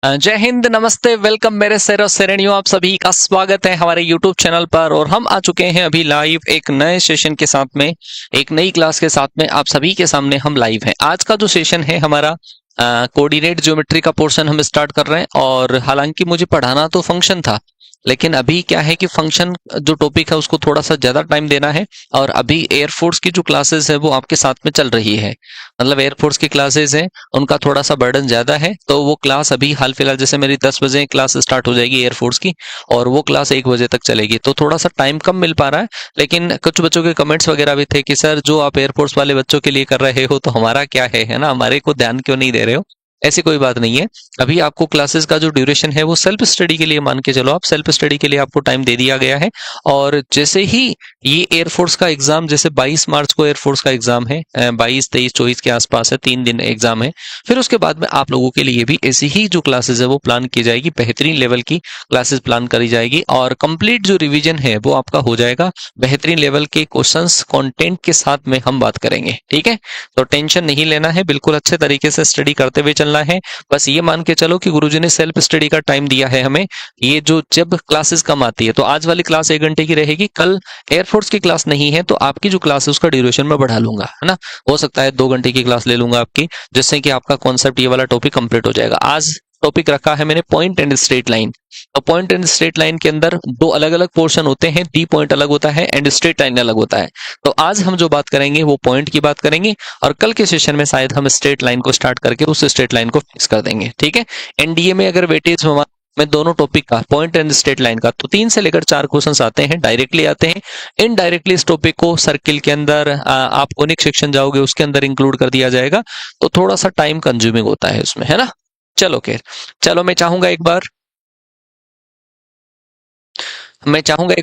जय हिंद, नमस्ते, वेलकम मेरे सैर और सैरणियों, आप सभी का स्वागत है हमारे YouTube चैनल पर। और हम आ चुके हैं अभी लाइव एक नए सेशन के साथ में, एक नई क्लास के साथ में आप सभी के सामने हम लाइव हैं। आज का जो सेशन है हमारा कोऑर्डिनेट ज्योमेट्री का पोर्शन हम स्टार्ट कर रहे हैं। और हालांकि मुझे पढ़ाना तो फंक्शन था, लेकिन अभी क्या है कि फंक्शन जो टॉपिक है उसको थोड़ा सा ज्यादा टाइम देना है। और अभी एयरफोर्स की जो क्लासेस है वो आपके साथ में चल रही है, मतलब एयरफोर्स की क्लासेस हैं, उनका थोड़ा सा बर्डन ज्यादा है। तो वो क्लास अभी हाल फिलहाल, जैसे मेरी 10 बजे क्लास स्टार्ट हो जाएगी एयरफोर्स की, और वो क्लास 1 बजे तक चलेगी, तो थोड़ा सा टाइम कम मिल पा रहा है। लेकिन कुछ बच्चों के कमेंट्स वगैरह भी थे कि सर जो आप एयरफोर्स वाले बच्चों के लिए कर रहे हो तो हमारा क्या है ना, हमारे को ध्यान क्यों नहीं दे रहे हो। ऐसी कोई बात नहीं है। अभी आपको क्लासेस का जो ड्यूरेशन है वो सेल्फ स्टडी के लिए मान के चलो, आप सेल्फ स्टडी के लिए आपको टाइम दे दिया गया है। और जैसे ही ये एयरफोर्स का एग्जाम, जैसे 22 मार्च को एयरफोर्स का एग्जाम है, 22 23 24 के आसपास है, 3 दिन एग्जाम है। फिर उसके बाद में आप लोगों के लिए भी ऐसी ही जो क्लासेस है वो प्लान की जाएगी, बेहतरीन लेवल की क्लासेस प्लान करी जाएगी, और कंप्लीट जो रिवीजन है वो आपका हो जाएगा। बेहतरीन लेवल के क्वेश्चंस कंटेंट के साथ में हम बात करेंगे, ठीक है। तो टेंशन नहीं लेना है, बिल्कुल अच्छे तरीके से स्टडी करते हुए चलना है। बस ये मान के चलो कि गुरुजी ने सेल्फ स्टडी का टाइम दिया है हमें। ये जो जब क्लासेस कम आती है, तो आज वाली क्लास 1 घंटे की रहेगी, कल एयरफोर्स की क्लास नहीं है तो आपकी जो क्लास है उसका ड्यूरेशन में बढ़ा लूंगा, है ना। हो सकता है 2 घंटे की क्लास ले लूंगा आपकी, जिससे कि आपका कॉन्सेप्ट ये वाला टॉपिक कंप्लीट हो जाएगा। आज टॉपिक रखा है मैंने पॉइंट एंड स्ट्रेट लाइन। तो पॉइंट एंड स्ट्रेट लाइन के अंदर दो अलग अलग पोर्शन होते हैं, डी पॉइंट अलग होता है एंड स्ट्रेट लाइन अलग होता है। तो आज हम जो बात करेंगे वो पॉइंट की बात करेंगे, और कल के सेशन में शायद हम स्ट्रेट लाइन को स्टार्ट करके उस स्ट्रेट लाइन को फिक्स कर देंगे, ठीक है। एनडीए में अगर वेटेज में दोनों टॉपिक का, पॉइंट एंड स्ट्रेट लाइन का, तो 3 से लेकर 4 क्वेश्चंस आते हैं, डायरेक्टली आते हैं। इनडायरेक्टली इस टॉपिक को सर्किल के अंदर आप कोनिक सेक्शन जाओगे उसके अंदर इंक्लूड कर दिया जाएगा, तो थोड़ा सा टाइम कंज्यूमिंग होता है उसमें, है ना। चलो खैर, चलो मैं चाहूंगा एक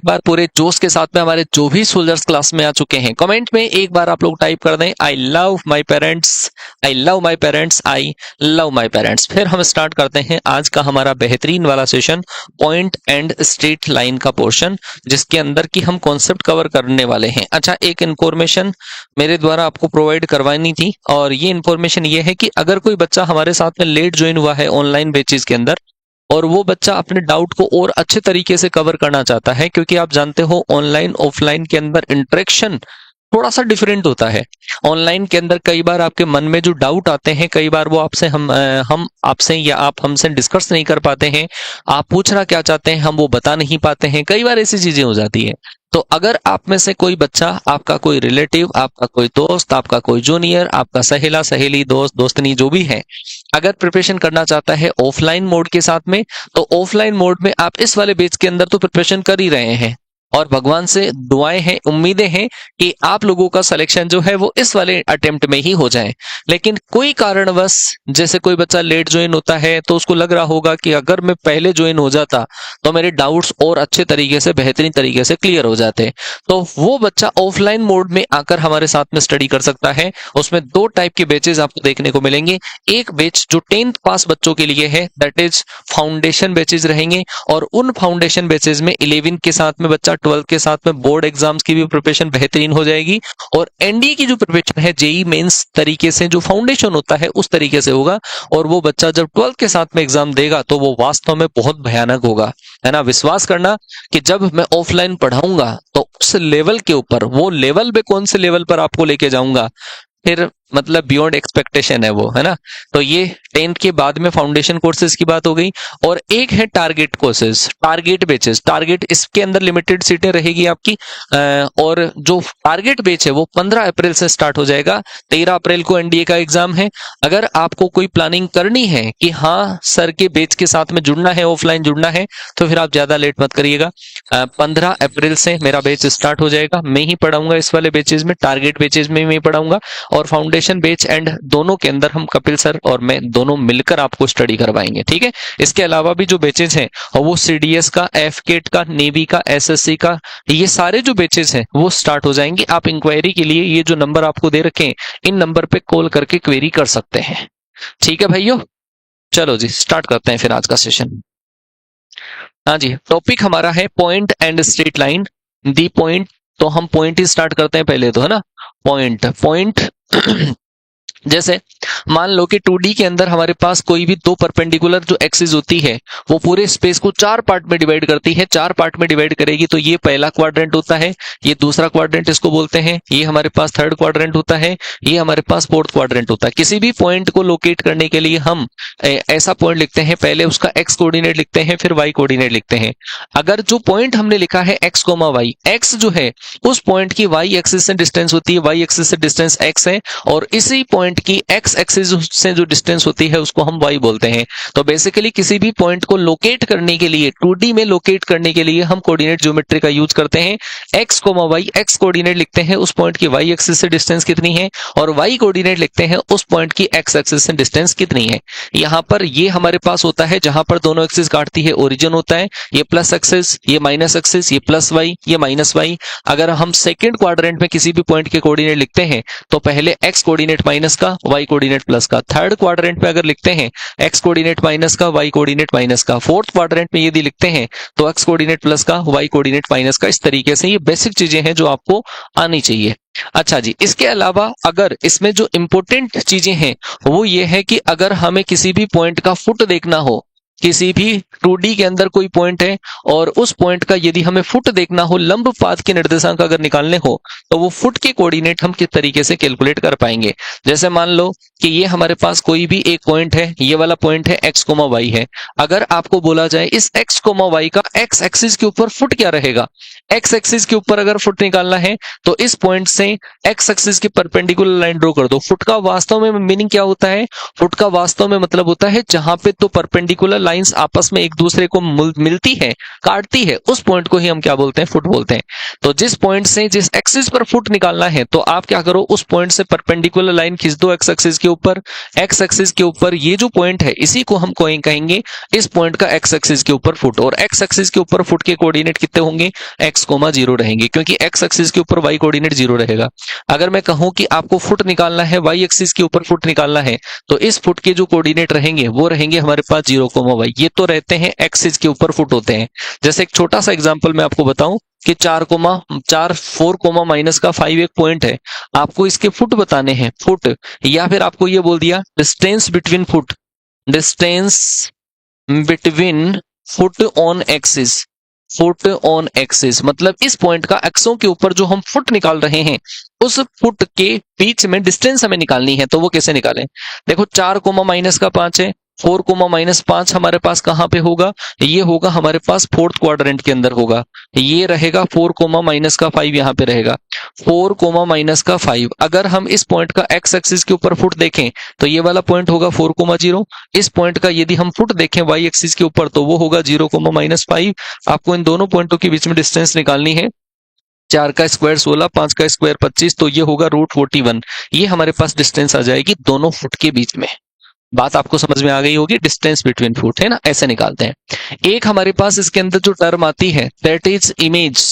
बार पूरे जोश के साथ में हमारे जो भी सोल्जर्स क्लास में आ चुके हैं, कमेंट में एक बार आप लोग टाइप कर दें, I love my parents, I love my parents, I love my parents. फिर हम स्टार्ट करते हैं आज का हमारा बेहतरीन वाला session, point and straight line का पोर्शन, जिसके अंदर की हम कॉन्सेप्ट कवर करने वाले हैं। अच्छा, एक इन्फॉर्मेशन मेरे द्वारा आपको प्रोवाइड करवानी थी, और ये इन्फॉर्मेशन ये है कि अगर कोई बच्चा हमारे साथ में लेट ज्वाइन हुआ है ऑनलाइन बैचेस के अंदर, और वो बच्चा अपने डाउट को और अच्छे तरीके से कवर करना चाहता है, क्योंकि आप जानते हो ऑनलाइन ऑफलाइन के अंदर इंटरेक्शन थोड़ा सा डिफरेंट होता है। ऑनलाइन के अंदर कई बार आपके मन में जो डाउट आते हैं, कई बार वो आपसे हम आपसे या आप हमसे डिस्कस नहीं कर पाते हैं। आप पूछना क्या चाहते हैं हम वो बता नहीं पाते हैं, कई बार ऐसी चीजें हो जाती है। तो अगर आप में से कोई बच्चा, आपका कोई रिलेटिव, आपका कोई दोस्त, आपका कोई जूनियर, आपका सहेला सहेली, दोस्त दोस्तनी जो भी है, अगर प्रिपरेशन करना चाहता है ऑफलाइन मोड के साथ में, तो ऑफलाइन मोड में आप इस वाले बैच के अंदर तो प्रिपरेशन कर ही रहे हैं, और भगवान से दुआएं हैं, उम्मीदें हैं कि आप लोगों का सिलेक्शन जो है वो इस वाले अटेम्प्ट में ही हो जाए। लेकिन कोई कारणवश, जैसे कोई बच्चा लेट ज्वाइन होता है तो उसको लग रहा होगा कि अगर मैं पहले ज्वाइन हो जाता तो मेरे डाउट्स और अच्छे तरीके से, बेहतरीन तरीके से क्लियर हो जाते, तो वो बच्चा ऑफलाइन मोड में आकर हमारे साथ में स्टडी कर सकता है। उसमें 2 टाइप के बैचेस आपको देखने को मिलेंगे। एक बैच जो 10th पास बच्चों के लिए है, दैट इज फाउंडेशन बैचेस रहेंगे, और उन फाउंडेशन बैचेस में 11 के साथ में बच्चा 12 के साथ में बोर्ड एग्जाम्स की भी प्रिपरेशन बेहतरीन हो जाएगी। और एनडीए की जो प्रिपरेशन है, जेई मेंस तरीके से जो फाउंडेशन होता है उस तरीके से होगा, और वो बच्चा जब 12 के साथ में एग्जाम देगा तो वो वास्तव में बहुत भयानक होगा, है ना। विश्वास करना कि जब मैं ऑफलाइन पढ़ाऊंगा तो उस लेवल के ऊपर, वो लेवल पे कौन से लेवल पर आपको लेके जाऊंगा, फिर मतलब बियॉन्ड एक्सपेक्टेशन है वो, है ना। तो ये 10th के बाद में फाउंडेशन कोर्सेज की बात हो गई। और एक है target courses, target batches. Target, इसके अंदर लिमिटेड सीटें रहेगी आपकी, और जो टारगेट बेच है वो 15 अप्रैल से स्टार्ट हो जाएगा। 13 अप्रैल को एनडीए का एग्जाम है। अगर आपको कोई प्लानिंग करनी है कि हाँ सर के बेच के साथ में जुड़ना है, ऑफलाइन जुड़ना है, तो फिर आप ज्यादा लेट मत करिएगा। 15 अप्रैल से मेरा बेच स्टार्ट हो जाएगा। मैं ही पढ़ाऊंगा इस वाले बेचेज में, टारगेट बेचेज में मैं पढ़ाऊंगा, और फाउंडेशन बेच एंड दोनों के अंदर हम कपिल सर और मैं दोनों मिलकर आपको स्टडी करवाएंगे, ठीक है। इसके अलावा भी जो बेचेज हैं, और वो सीडीएस का, एफकेट का, नेवी का, एसएससी का, ये सारे जो बेचेज हैं वो स्टार्ट हो जाएंगे। आप इंक्वायरी के लिए ये जो नंबर आपको दे रखे हैं, इन नंबर पे कॉल करके क्वेरी कर सकते हैं, ठीक है भाइयों। चलो जी, स्टार्ट करते हैं फिर आज का सेशन। हाँ जी, टॉपिक हमारा है point and straight line, the point. तो हम पॉइंट ही स्टार्ट करते हैं पहले तो, है ना। पॉइंट, जैसे मान लो कि 2D के अंदर हमारे पास कोई भी दो परपेंडिकुलर जो एक्सिस होती है वो पूरे स्पेस को चार पार्ट में डिवाइड करती है। चार पार्ट में डिवाइड करेगी तो ये पहला क्वाड्रेंट होता है, ये दूसरा क्वाड्रेंट इसको बोलते हैं, ये हमारे पास थर्ड क्वाड्रेंट होता है, ये हमारे पास फोर्थ क्वाड्रेंट होता है। किसी भी पॉइंट को लोकेट करने के लिए हम ऐसा पॉइंट लिखते हैं, पहले उसका एक्स कोऑर्डिनेट लिखते हैं, फिर वाई कोऑर्डिनेट लिखते हैं। अगर जो पॉइंट हमने लिखा है एक्स कोमा वाई, एक्स जो है उस पॉइंट की वाई एक्सिस से डिस्टेंस होती है, वाई एक्सिस से डिस्टेंस एक्स है, और इसी पॉइंट की एक्स एक्सिस से जो डिस्टेंस होती है उसको हम y बोलते हैं। तो बेसिकली किसी भी पॉइंट को लोकेट करने के लिए, 2D में लोकेट करने के लिए हम कोऑर्डिनेट ज्योमेट्री का यूज करते हैं। x, y, x कोऑर्डिनेट लिखते हैं उस पॉइंट की y एक्सिस से डिस्टेंस कितनी है, और y कोऑर्डिनेट लिखते हैं उस पॉइंट की x एक्सिस से डिस्टेंस कितनी है। यहां पर ये हमारे पास होता है जहां पर दोनों एक्सिस काटती है ओरिजिन होता है, ये प्लस एक्सिस, ये माइनस एक्सिस, ये प्लस y, ये माइनस y। अगर हम सेकंड क्वाड्रेंट में किसी भी पॉइंट के कोऑर्डिनेट लिखते हैं तो पहले x कोऑर्डिनेट माइनस का, y कोऑर्डिनेट प्लस का। थर्ड क्वाड्रेंट में अगर लिखते हैं x कोऑर्डिनेट माइनस का, y कोऑर्डिनेट माइनस का। फोर्थ क्वाड्रेंट में यदि लिखते हैं तो x कोऑर्डिनेट प्लस का, y कोऑर्डिनेट माइनस का। इस तरीके से ये बेसिक चीजें हैं जो आपको आनी चाहिए। अच्छा जी, इसके अलावा अगर इसमें जो इंपॉर्टेंट चीजें हैं वो ये है कि अगर हमें किसी भी पॉइंट का फुट देखना हो, किसी भी 2D के अंदर कोई पॉइंट है और उस पॉइंट का यदि हमें फुट देखना हो, लंब पाथ के निर्देशांक अगर निकालने हो, तो वो फुट के कोऑर्डिनेट हम किस तरीके से कैलकुलेट कर पाएंगे। जैसे मान लो कि ये हमारे पास कोई भी एक पॉइंट है, ये वाला पॉइंट है x, y है। अगर आपको बोला जाए इस x, y का x एक्सिस के ऊपर फुट क्या रहेगा, x एक्सिस के ऊपर अगर फुट निकालना है तो इस पॉइंट से x एक्सिस की परपेंडिकुलर लाइन ड्रॉ कर दो। फुट का वास्तव में मीनिंग क्या होता है, फुट का वास्तव में मतलब होता है जहां पे तो परपेंडिकुलर लाइंस आपस में एक दूसरे को मिलती है, काटती है, उस पॉइंट को ही हम क्या बोलते हैं, फुट बोलते हैं। तो जिस पॉइंट से जिस एक्सिस पर फुट निकालना है तो आप क्या करो, उस पॉइंट से परपेंडिकुलर लाइन खींच दो x एक्सिस के ऊपर। x एक्सिस के ऊपर ये जो पॉइंट है इसी को हम कहेंगे इस पॉइंट का x एक्सिस के ऊपर फुट, और x एक्सिस के ऊपर फुट के कोऑर्डिनेट कितने होंगे, x, 0 रहेंगे, क्योंकि x एक्सिस के ऊपर y कोऑर्डिनेट 0 रहेगा। अगर मैं कहूं कि आपको फुट निकालना है, y एक्सिस के ऊपर फुट निकालना है, तो इस फुट के जो कोऑर्डिनेट रहेंगे वो रहेंगे हमारे पास 0, y। ये तो रहते हैं एक्सिस के ऊपर फुट होते हैं। जैसे एक छोटा सा एग्जांपल मैं आपको बताऊं कि 4, माइनस का 5 एक पॉइंट है, आपको इसके फुट बताने हैं, फुट, या फिर आपको ये बोल दिया distance between foot, distance between foot on axis, foot on axis मतलब इस पॉइंट का एक्सों के ऊपर जो हम फुट निकाल रहे हैं उस फुट के बीच में डिस्टेंस हमें निकालनी है। तो वो कैसे निकालें, देखो 4, माइनस का 5 है, 4, माइनस 5 हमारे पास कहां पे होगा, ये होगा हमारे पास फोर्थ क्वाड्रेंट के अंदर होगा। ये रहेगा 4, माइनस का 5 यहाँ पे रहेगा, 4, माइनस का 5। अगर हम इस पॉइंट का एक्स एक्सिस के ऊपर फुट देखें तो ये वाला पॉइंट होगा 4, 0। इस पॉइंट का यदि हम फुट देखें वाई एक्सिस के ऊपर तो वो होगा 0, माइनस 5। आपको इन दोनों पॉइंटों के बीच में डिस्टेंस निकालनी है। 4 का स्क्वायर 16, 5 का स्क्वायर 25, तो ये होगा √41। ये हमारे पास डिस्टेंस आ जाएगी दोनों फुट के बीच में। बात आपको समझ में आ गई होगी, डिस्टेंस बिटवीन फुट है ना, ऐसे निकालते हैं। एक हमारे पास इसके अंदर जो टर्म आती है दैट इज इमेज।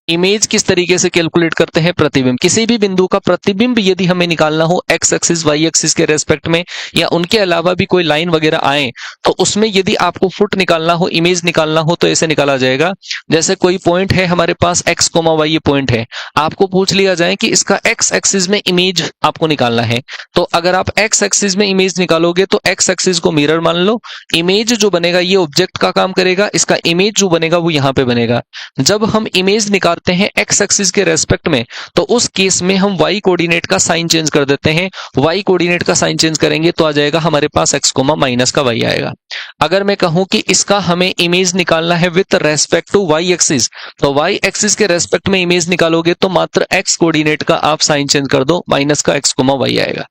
इमेज किस तरीके से कैलकुलेट करते हैं, प्रतिबिंब। किसी भी बिंदु का प्रतिबिंब यदि हमें निकालना हो एक्स एक्सिस वाई एक्सिस के रेस्पेक्ट में, या उनके अलावा भी कोई लाइन वगैरह आए, तो उसमें यदि आपको फुट निकालना हो, इमेज निकालना हो, तो ऐसे निकाला जाएगा। जैसे कोई पॉइंट है हमारे पास एक्स, वाई ये पॉइंट है, आपको पूछ लिया जाए कि इसका एक्स एक्सिस में इमेज आपको निकालना है, तो अगर आप एक्स एक्सिस में इमेज निकालोगे तो एक्स एक्सिस को मिरर मान लो, इमेज जो बनेगा ये ऑब्जेक्ट का काम करेगा, इसका इमेज जो बनेगा वो यहां पे बनेगा। जब हम इमेज निकालते हैं एक्स एक्सिस के रेस्पेक्ट में तो उस केस में हम वाई कोऑर्डिनेट का साइन चेंज कर देते हैं। वाई कोऑर्डिनेट का साइन चेंज करेंगे तो आ जाएगा हमारे पास x, माइनस का y आएगा। अगर मैं कहूं कि इसका हमें इमेज निकालना है with respect to Y axis, तो वाई एक्सिस के रेस्पेक्ट में इमेज निकालोगे तो मात्र x कोऑर्डिनेट का आप साइन चेंज कर दो, माइनस का x, y आएगा।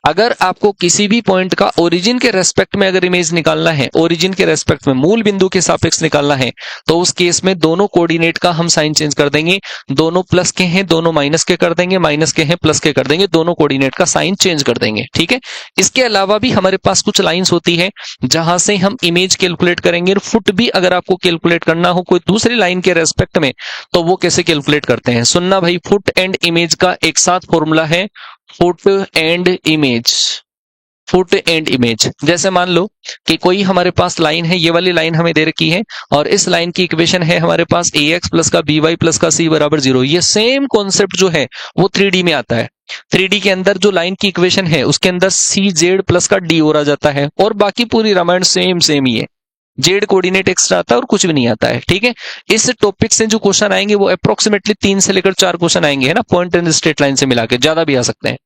अगर आपको किसी भी पॉइंट का ओरिजिन के रेस्पेक्ट में अगर इमेज निकालना है, ओरिजिन के रेस्पेक्ट में मूल बिंदु के सापेक्ष निकालना है, तो उस केस में दोनों कोऑर्डिनेट का हम साइन चेंज कर देंगे। दोनों प्लस के हैं, दोनों माइनस के कर देंगे, माइनस के हैं, प्लस के कर देंगे, दोनों कोऑर्डिनेट का साइन चेंज कर देंगे। ठीक है, इसके अलावा भी हमारे पास कुछ लाइंस होती है जहां से हम इमेज कैलकुलेट करेंगे। फुट भी अगर आपको कैलकुलेट करना हो कोई दूसरी लाइन के रेस्पेक्ट में, तो वो कैसे कैलकुलेट करते हैं, सुनना भाई। फुट एंड इमेज का एक साथ फॉर्मूला है, foot and image. Foot and image, जैसे मान लो कि कोई हमारे पास लाइन है, ये वाली लाइन हमें दे रखी है, और इस लाइन की इक्वेशन है हमारे पास ax प्लस का by प्लस का c बराबर 0। ये सेम कॉन्सेप्ट जो है वो 3D में आता है। 3D के अंदर जो लाइन की इक्वेशन है उसके अंदर सी जेड प्लस का डी और आ जाता है, और बाकी पूरी रामायण सेम सेम ही है, जेड कोऑर्डिनेट एक्स्ट्रा आता है और कुछ भी नहीं आता है। ठीक है, इस टॉपिक से जो क्वेश्चन आएंगे वो अप्रोक्सीमेटली 3 से लेकर 4 क्वेश्चन आएंगे, है ना, पॉइंट एंड स्ट्रेट लाइन से मिला के, ज्यादा भी आ सकते हैं।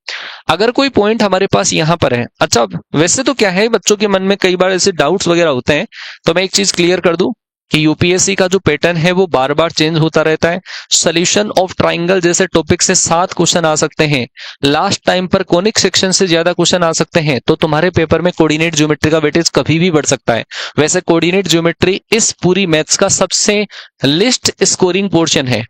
अगर कोई पॉइंट हमारे पास यहाँ पर है, अच्छा वैसे तो क्या है, बच्चों के मन में कई बार ऐसे डाउट्स वगैरह होते हैं, तो मैं एक चीज क्लियर कर दूं कि यूपीएससी का जो पैटर्न है वो बार बार चेंज होता रहता है। सोल्यूशन ऑफ ट्राइंगल जैसे टॉपिक से 7 क्वेश्चन आ सकते हैं, लास्ट टाइम पर कोनिक सेक्शन से ज्यादा क्वेश्चन आ सकते हैं, तो तुम्हारे पेपर में कोऑर्डिनेट ज्योमेट्री का वेटेज कभी भी बढ़ सकता है। वैसे कोऑर्डिनेट ज्योमेट्री इस पूरी मैथ्स का सबसे लिस्ट स्कोरिंग पोर्शन है,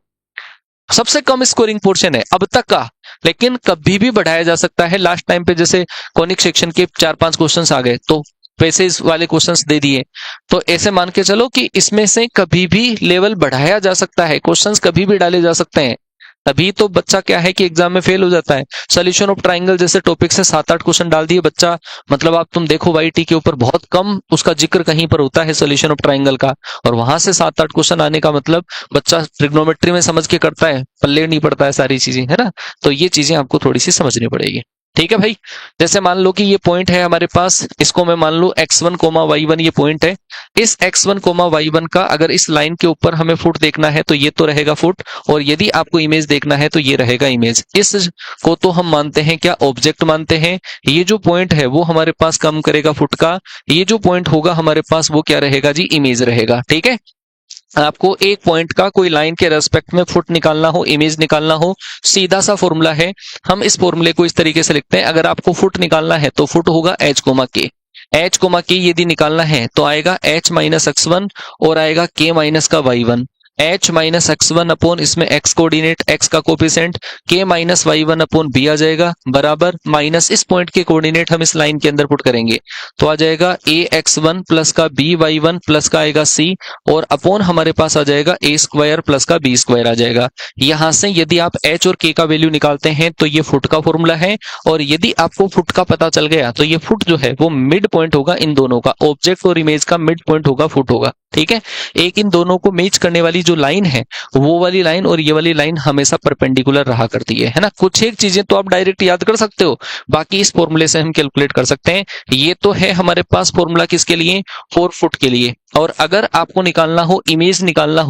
सबसे कम स्कोरिंग पोर्शन है अब तक का, लेकिन कभी भी बढ़ाया जा सकता है। लास्ट टाइम पे जैसे कोनिक सेक्शन के 4-5 क्वेश्चंस आ गए तो वैसे इस वाले क्वेश्चंस दे दिए, तो ऐसे मान के चलो कि इसमें से कभी भी लेवल बढ़ाया जा सकता है, क्वेश्चंस कभी भी डाले जा सकते हैं। तभी तो बच्चा क्या है कि एग्जाम में फेल हो जाता है। सोल्यूशन ऑफ ट्राइंगल जैसे टॉपिक से 7-8 क्वेश्चन डाल दिए बच्चा, मतलब आप तुम देखो वाईटी के ऊपर बहुत कम उसका जिक्र कहीं पर होता है सोल्यूशन ऑफ ट्राइंगल का, और वहां से 7-8 क्वेश्चन आने का मतलब बच्चा ट्रिग्नोमेट्री में समझ के करता है, पल्ले नहीं पड़ता है सारी चीजें, है ना। तो ये चीजें आपको थोड़ी सी समझनी पड़ेगी। ठीक है भाई, जैसे मान लो कि ये पॉइंट है हमारे पास, इसको मैं मान लू x1 y1 ये पॉइंट है। इस x1 y1 का अगर इस लाइन के ऊपर हमें फुट देखना है तो ये तो रहेगा फुट, और यदि आपको इमेज देखना है तो ये रहेगा इमेज। इस को तो हम मानते हैं क्या, ऑब्जेक्ट मानते हैं। ये जो पॉइंट है वो हमारे पास कम करेगा फुट का, ये जो पॉइंट होगा हमारे पास वो क्या रहेगा जी, इमेज रहेगा। ठीक है, आपको एक पॉइंट का कोई लाइन के रेस्पेक्ट में फुट निकालना हो, इमेज निकालना हो, सीधा सा फॉर्मूला है। हम इस फॉर्मूले को इस तरीके से लिखते हैं, अगर आपको फुट निकालना है तो फुट होगा h के, h के यदि निकालना है तो आएगा h माइनस x1 और आएगा k माइनस का y1, h minus x1 upon इसमें x कोऑर्डिनेट, x का coefficient, k minus y1 upon b आ जाएगा, बराबर माइनस इस पॉइंट के कोऑर्डिनेट हम इस लाइन के अंदर पुट करेंगे तो आ जाएगा ax1 प्लस का by1 प्लस का आएगा c, और अपॉन हमारे पास आ जाएगा a स्क्वायर प्लस का b स्क्वायर आ जाएगा। यहां से यदि आप h और k का वैल्यू निकालते हैं तो ये फुट का फॉर्मूला है, और यदि आपको फुट का पता चल गया तो ये फुट जो है वो मिड पॉइंट होगा इन दोनों का, ऑब्जेक्ट और इमेज का मिड पॉइंट होगा, फुट होगा। ठीक है, एक इन दोनों को मैच करने वाली जो लाइन है वो वाली लाइन और ये वाली लाइन हमेशा परपेंडिकुलर रहा करती है ना। कुछ एक चीजें तो आप डायरेक्ट याद कर सकते हो, बाकी इस फॉर्मूले से हम कैलकुलेट कर सकते हैं। ये तो है हमारे पास फॉर्मूला किसके लिए, 4 फुट के लिए। और अगर आपको निकालना हो इमेज निकालना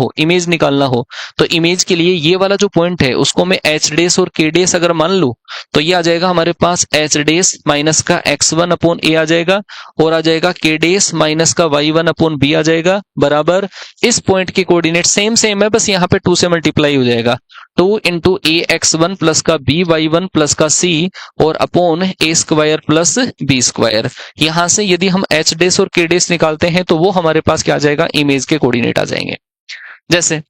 हो तो इमेज के लिए ये वाला जो पॉइंट है उसको मैं एच डेस और के डेस अगर मान लूं तो ये आ जाएगा हमारे पास एच डेस माइनस का x1 अपॉन ए आ जाएगा, और आ जाएगा के डेस माइनस का y1 अपॉन बी आ जाएगा, बराबर इस पॉइंट के कोऑर्डिनेट सेम सेम है, बस यहाँ पे 2 से मल्टीप्लाई हो जाएगा, 2 इंटू ए x1 प्लस का बी y1 प्लस का c और अपॉन ए स्क्वायर प्लस बी स्क्वायर। यहां से यदि हम एच डेस और के डेस निकालते हैं तो वो हमारे पास क्या आ जाएगा, इमेज के कोऑर्डिनेट आ जाएंगे। जैसे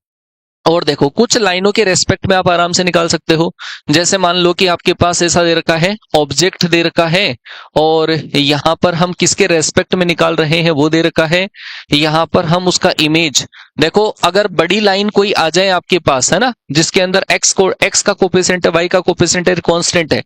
और देखो कुछ लाइनों के रेस्पेक्ट में आप आराम से निकाल सकते हो, जैसे मान लो कि आपके पास ऐसा दे रखा है, ऑब्जेक्ट दे रखा है, और यहां पर हम किसके रेस्पेक्ट में निकाल रहे हैं वो दे रखा है, यहां पर हम उसका इमेज देखो। अगर बड़ी लाइन कोई आ जाए आपके पास, है ना, जिसके अंदर x का कोफिशिएंट है, y का कोफिशिएंट है, कांस्टेंट है,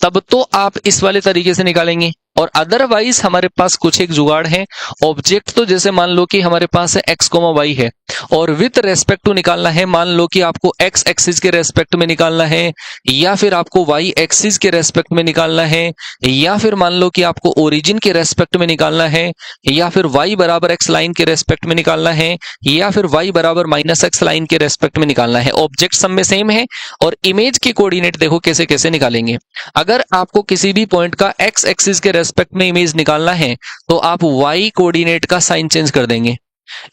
तब तो आप इस वाले तरीके से निकालेंगे। और अदरवाइज हमारे पास कुछ एक जुगाड़ है, ऑब्जेक्ट तो जैसे मान लो कि हमारे पास है x, y है, और विथ रेस्पेक्ट टू निकालना है, मान लो कि आपको x एक्सिस के रेस्पेक्ट में निकालना है, या फिर आपको y एक्सिस के रेस्पेक्ट में निकालना है, या फिर मान लो कि आपको ओरिजिन के रेस्पेक्ट में निकालना है, या फिर y बराबर x लाइन के रेस्पेक्ट में निकालना है, या फिर y बराबर माइनस x लाइन के रेस्पेक्ट में निकालना है। ऑब्जेक्ट सब में सेम है, और इमेज के कोऑर्डिनेट देखो कैसे कैसे निकालेंगे। अगर आपको किसी भी पॉइंट का x एक्सिस के रेस्पेक्ट में इमेज निकालना है तो आप y कोऑर्डिनेट का साइन चेंज कर देंगे,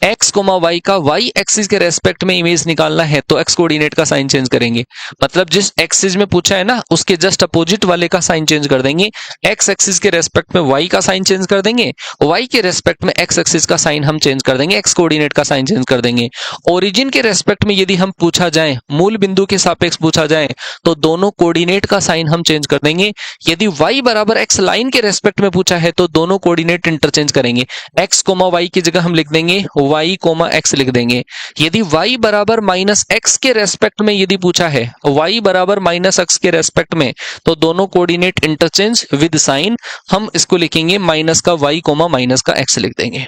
x y का y एक्सिस के रेस्पेक्ट में इमेज निकालना है तो x कोऑर्डिनेट का साइन चेंज करेंगे, मतलब जिस एक्सिस में पूछा है ना उसके जस्ट अपोजिट वाले का साइन चेंज कर देंगे। x एक्सिस के रेस्पेक्ट में y का साइन चेंज कर देंगे, y के रेस्पेक्ट में x एक्सिस का साइन हम चेंज कर देंगे, x कोऑर्डिनेट का साइन चेंज कर देंगे। ओरिजिन के रेस्पेक्ट में यदि हम पूछा जाए, मूल बिंदु के सापेक्ष पूछा जाए तो दोनों कोऑर्डिनेट का साइन हम चेंज कर देंगे। यदि y बराबर x लाइन के रेस्पेक्ट में पूछा है तो दोनों कोऑर्डिनेट इंटरचेंज करेंगे, x y की जगह हम लिख देंगे y x लिख देंगे। यदि y बराबर माइनस x के रेस्पेक्ट में यदि पूछा है, y बराबर माइनस x के रेस्पेक्ट में, तो दोनों कोऑर्डिनेट इंटरचेंज विद साइन, हम इसको लिखेंगे माइनस का y माइनस का x लिख देंगे।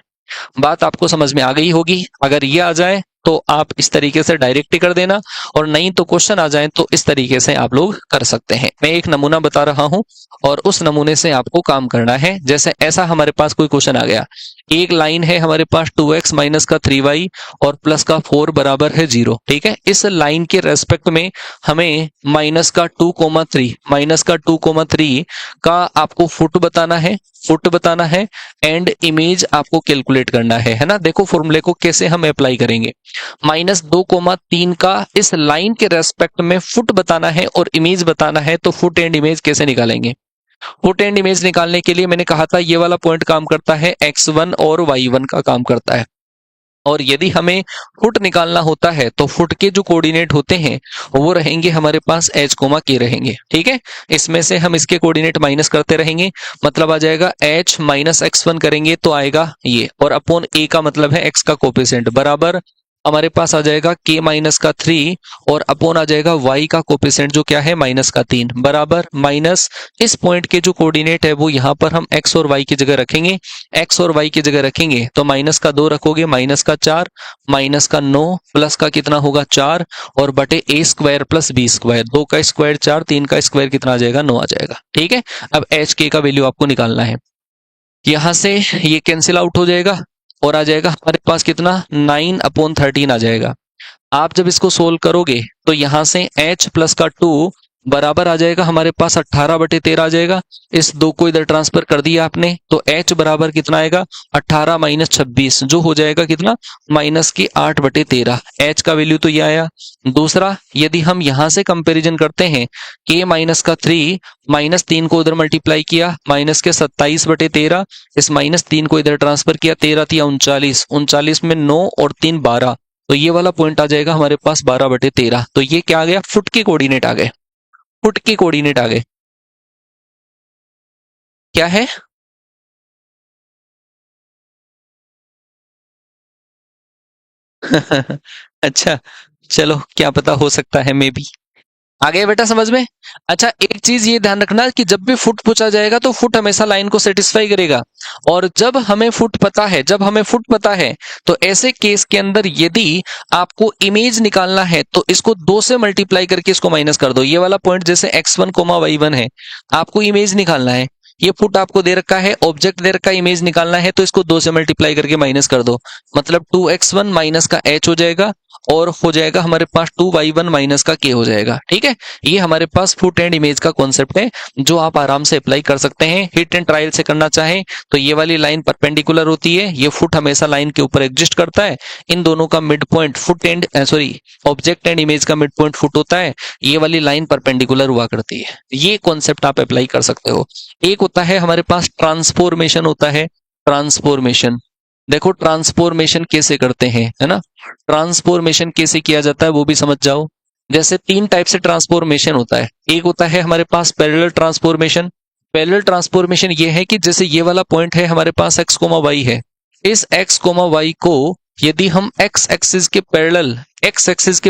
बात आपको समझ में आ गई होगी। अगर ये आ जाए तो आप इस तरीके से डायरेक्ट ही कर देना, और नहीं तो क्वेश्चन आ जाए तो इस तरीके से आप लोग कर सकते हैं। मैं एक नमूना बता रहा हूं और उस नमूने से आपको काम करना है। जैसे ऐसा हमारे पास कोई क्वेश्चन आ गया, एक लाइन है हमारे पास 2x माइनस का 3y और प्लस का 4 बराबर है 0, ठीक है। इस लाइन के रेस्पेक्ट में हमें माइनस का 2,3 का आपको फुट बताना है एंड इमेज आपको कैलकुलेट करना है ना। देखो फॉर्मूले को कैसे हम अप्लाई करेंगे। -2,3 का इस लाइन के रेस्पेक्ट में फुट बताना है और इमेज बताना है, तो फुट एंड इमेज कैसे निकालेंगे। फुट एंड इमेज निकालने के लिए मैंने कहा था ये वाला पॉइंट काम करता है x1 और y1 का काम करता है। और यदि हमें फुट निकालना होता है तो फुट के जो कोऑर्डिनेट होते हैं वो रहेंगे हमारे पास h, k रहेंगे, ठीक है। इसमें से हम इसके कोऑर्डिनेट माइनस करते रहेंगे, मतलब आ जाएगा h माइनस x1 करेंगे तो आएगा ये, और अपॉन a का मतलब है x का कोफिशिएंट, बराबर हमारे पास आ जाएगा k माइनस का 3 और अपॉन आ जाएगा y का कोफिशिएंट जो क्या है माइनस का 3, बराबर माइनस इस पॉइंट के जो कोऑर्डिनेट है वो यहाँ पर हम x और y की जगह रखेंगे। x और y की जगह रखेंगे तो माइनस का 2 रखोगे, माइनस का 4, माइनस का 9, प्लस का कितना होगा 4 और बटे a square plus b square, 2 का स्क्वायर 4, 3 का स्क्वायर कितना आ जाएगा 9 आ जाएगा, ठीक है। अब h k का वैल्यू आपको निकालना है। यहां से ये कैंसिल आउट हो जाएगा और आ जाएगा हमारे पास कितना 9/13 आ जाएगा। आप जब इसको सोल्व करोगे तो यहां से h प्लस का 2 बराबर आ जाएगा हमारे पास 18/13 आ जाएगा। इस 2 को इधर ट्रांसफर कर दिया आपने तो h बराबर कितना आएगा 18 माइनस 26 जो हो जाएगा कितना माइनस की 8/13। h का वैल्यू तो ये आया। दूसरा, यदि हम यहां से कंपैरिजन करते हैं k माइनस का 3 माइनस 3 को उधर मल्टीप्लाई किया माइनस के 27/13, इस माइनस 3 को इधर ट्रांसफर किया 13 3 39, 39 में 9 और 3 12, तो ये वाला पॉइंट आ जाएगा हमारे पास 12/13। तो ये क्या आ गया फुट के कोऑर्डिनेट आ गए, फुट के कोऑर्डिनेट आ गए। क्या है अच्छा, चलो क्या पता हो सकता है मे बी। आ गया बेटा समझ में। अच्छा, एक चीज ये ध्यान रखना कि जब भी फुट पूछा जाएगा तो फुट हमेशा लाइन को सेटिस्फाई करेगा, और जब हमें फुट पता है तो ऐसे केस के अंदर यदि आपको इमेज निकालना है तो इसको 2 से मल्टीप्लाई करके इसको माइनस कर दो। ये वाला पॉइंट जैसे x1, y1 है, आपको इमेज निकालना है, ये फुट आपको दे रखा है, ऑब्जेक्ट दे रखा है, इमेज निकालना है तो इसको 2 से मल्टीप्लाई करके माइनस कर दो, मतलब 2x1 माइनस का h हो जाएगा और हो जाएगा हमारे पास 2y1 माइनस का k हो जाएगा, ठीक है। ये हमारे पास फुट एंड इमेज का कॉन्सेप्ट है जो आप आराम से अप्लाई कर सकते हैं। हिट एंड ट्रायल से करना चाहें तो ये वाली लाइन परपेंडिकुलर होती है, ये फुट हमेशा लाइन के ऊपर एग्जिस्ट करता है, इन दोनों का mid point foot and object and image का मिड पॉइंट फुट होता है, ये वाली लाइन परपेंडिकुलर हुआ करती है। ये कॉन्सेप्ट आप अप्लाई कर सकते हो। एक होता है हमारे पास ट्रांसफॉर्मेशन होता है, ट्रांसफॉर्मेशन। देखो ट्रांसफॉर्मेशन कैसे करते हैं, है ना, ट्रांसफॉर्मेशन कैसे किया जाता है वो भी समझ जाओ। जैसे 3 टाइप से ट्रांसफॉर्मेशन होता है। एक होता है हमारे पास पैरेलल ट्रांसफॉर्मेशन। पैरेलल ट्रांसफॉर्मेशन ये है कि जैसे ये वाला पॉइंट है हमारे पास x, y है, इस x, y को यदि हम x एक्सिस के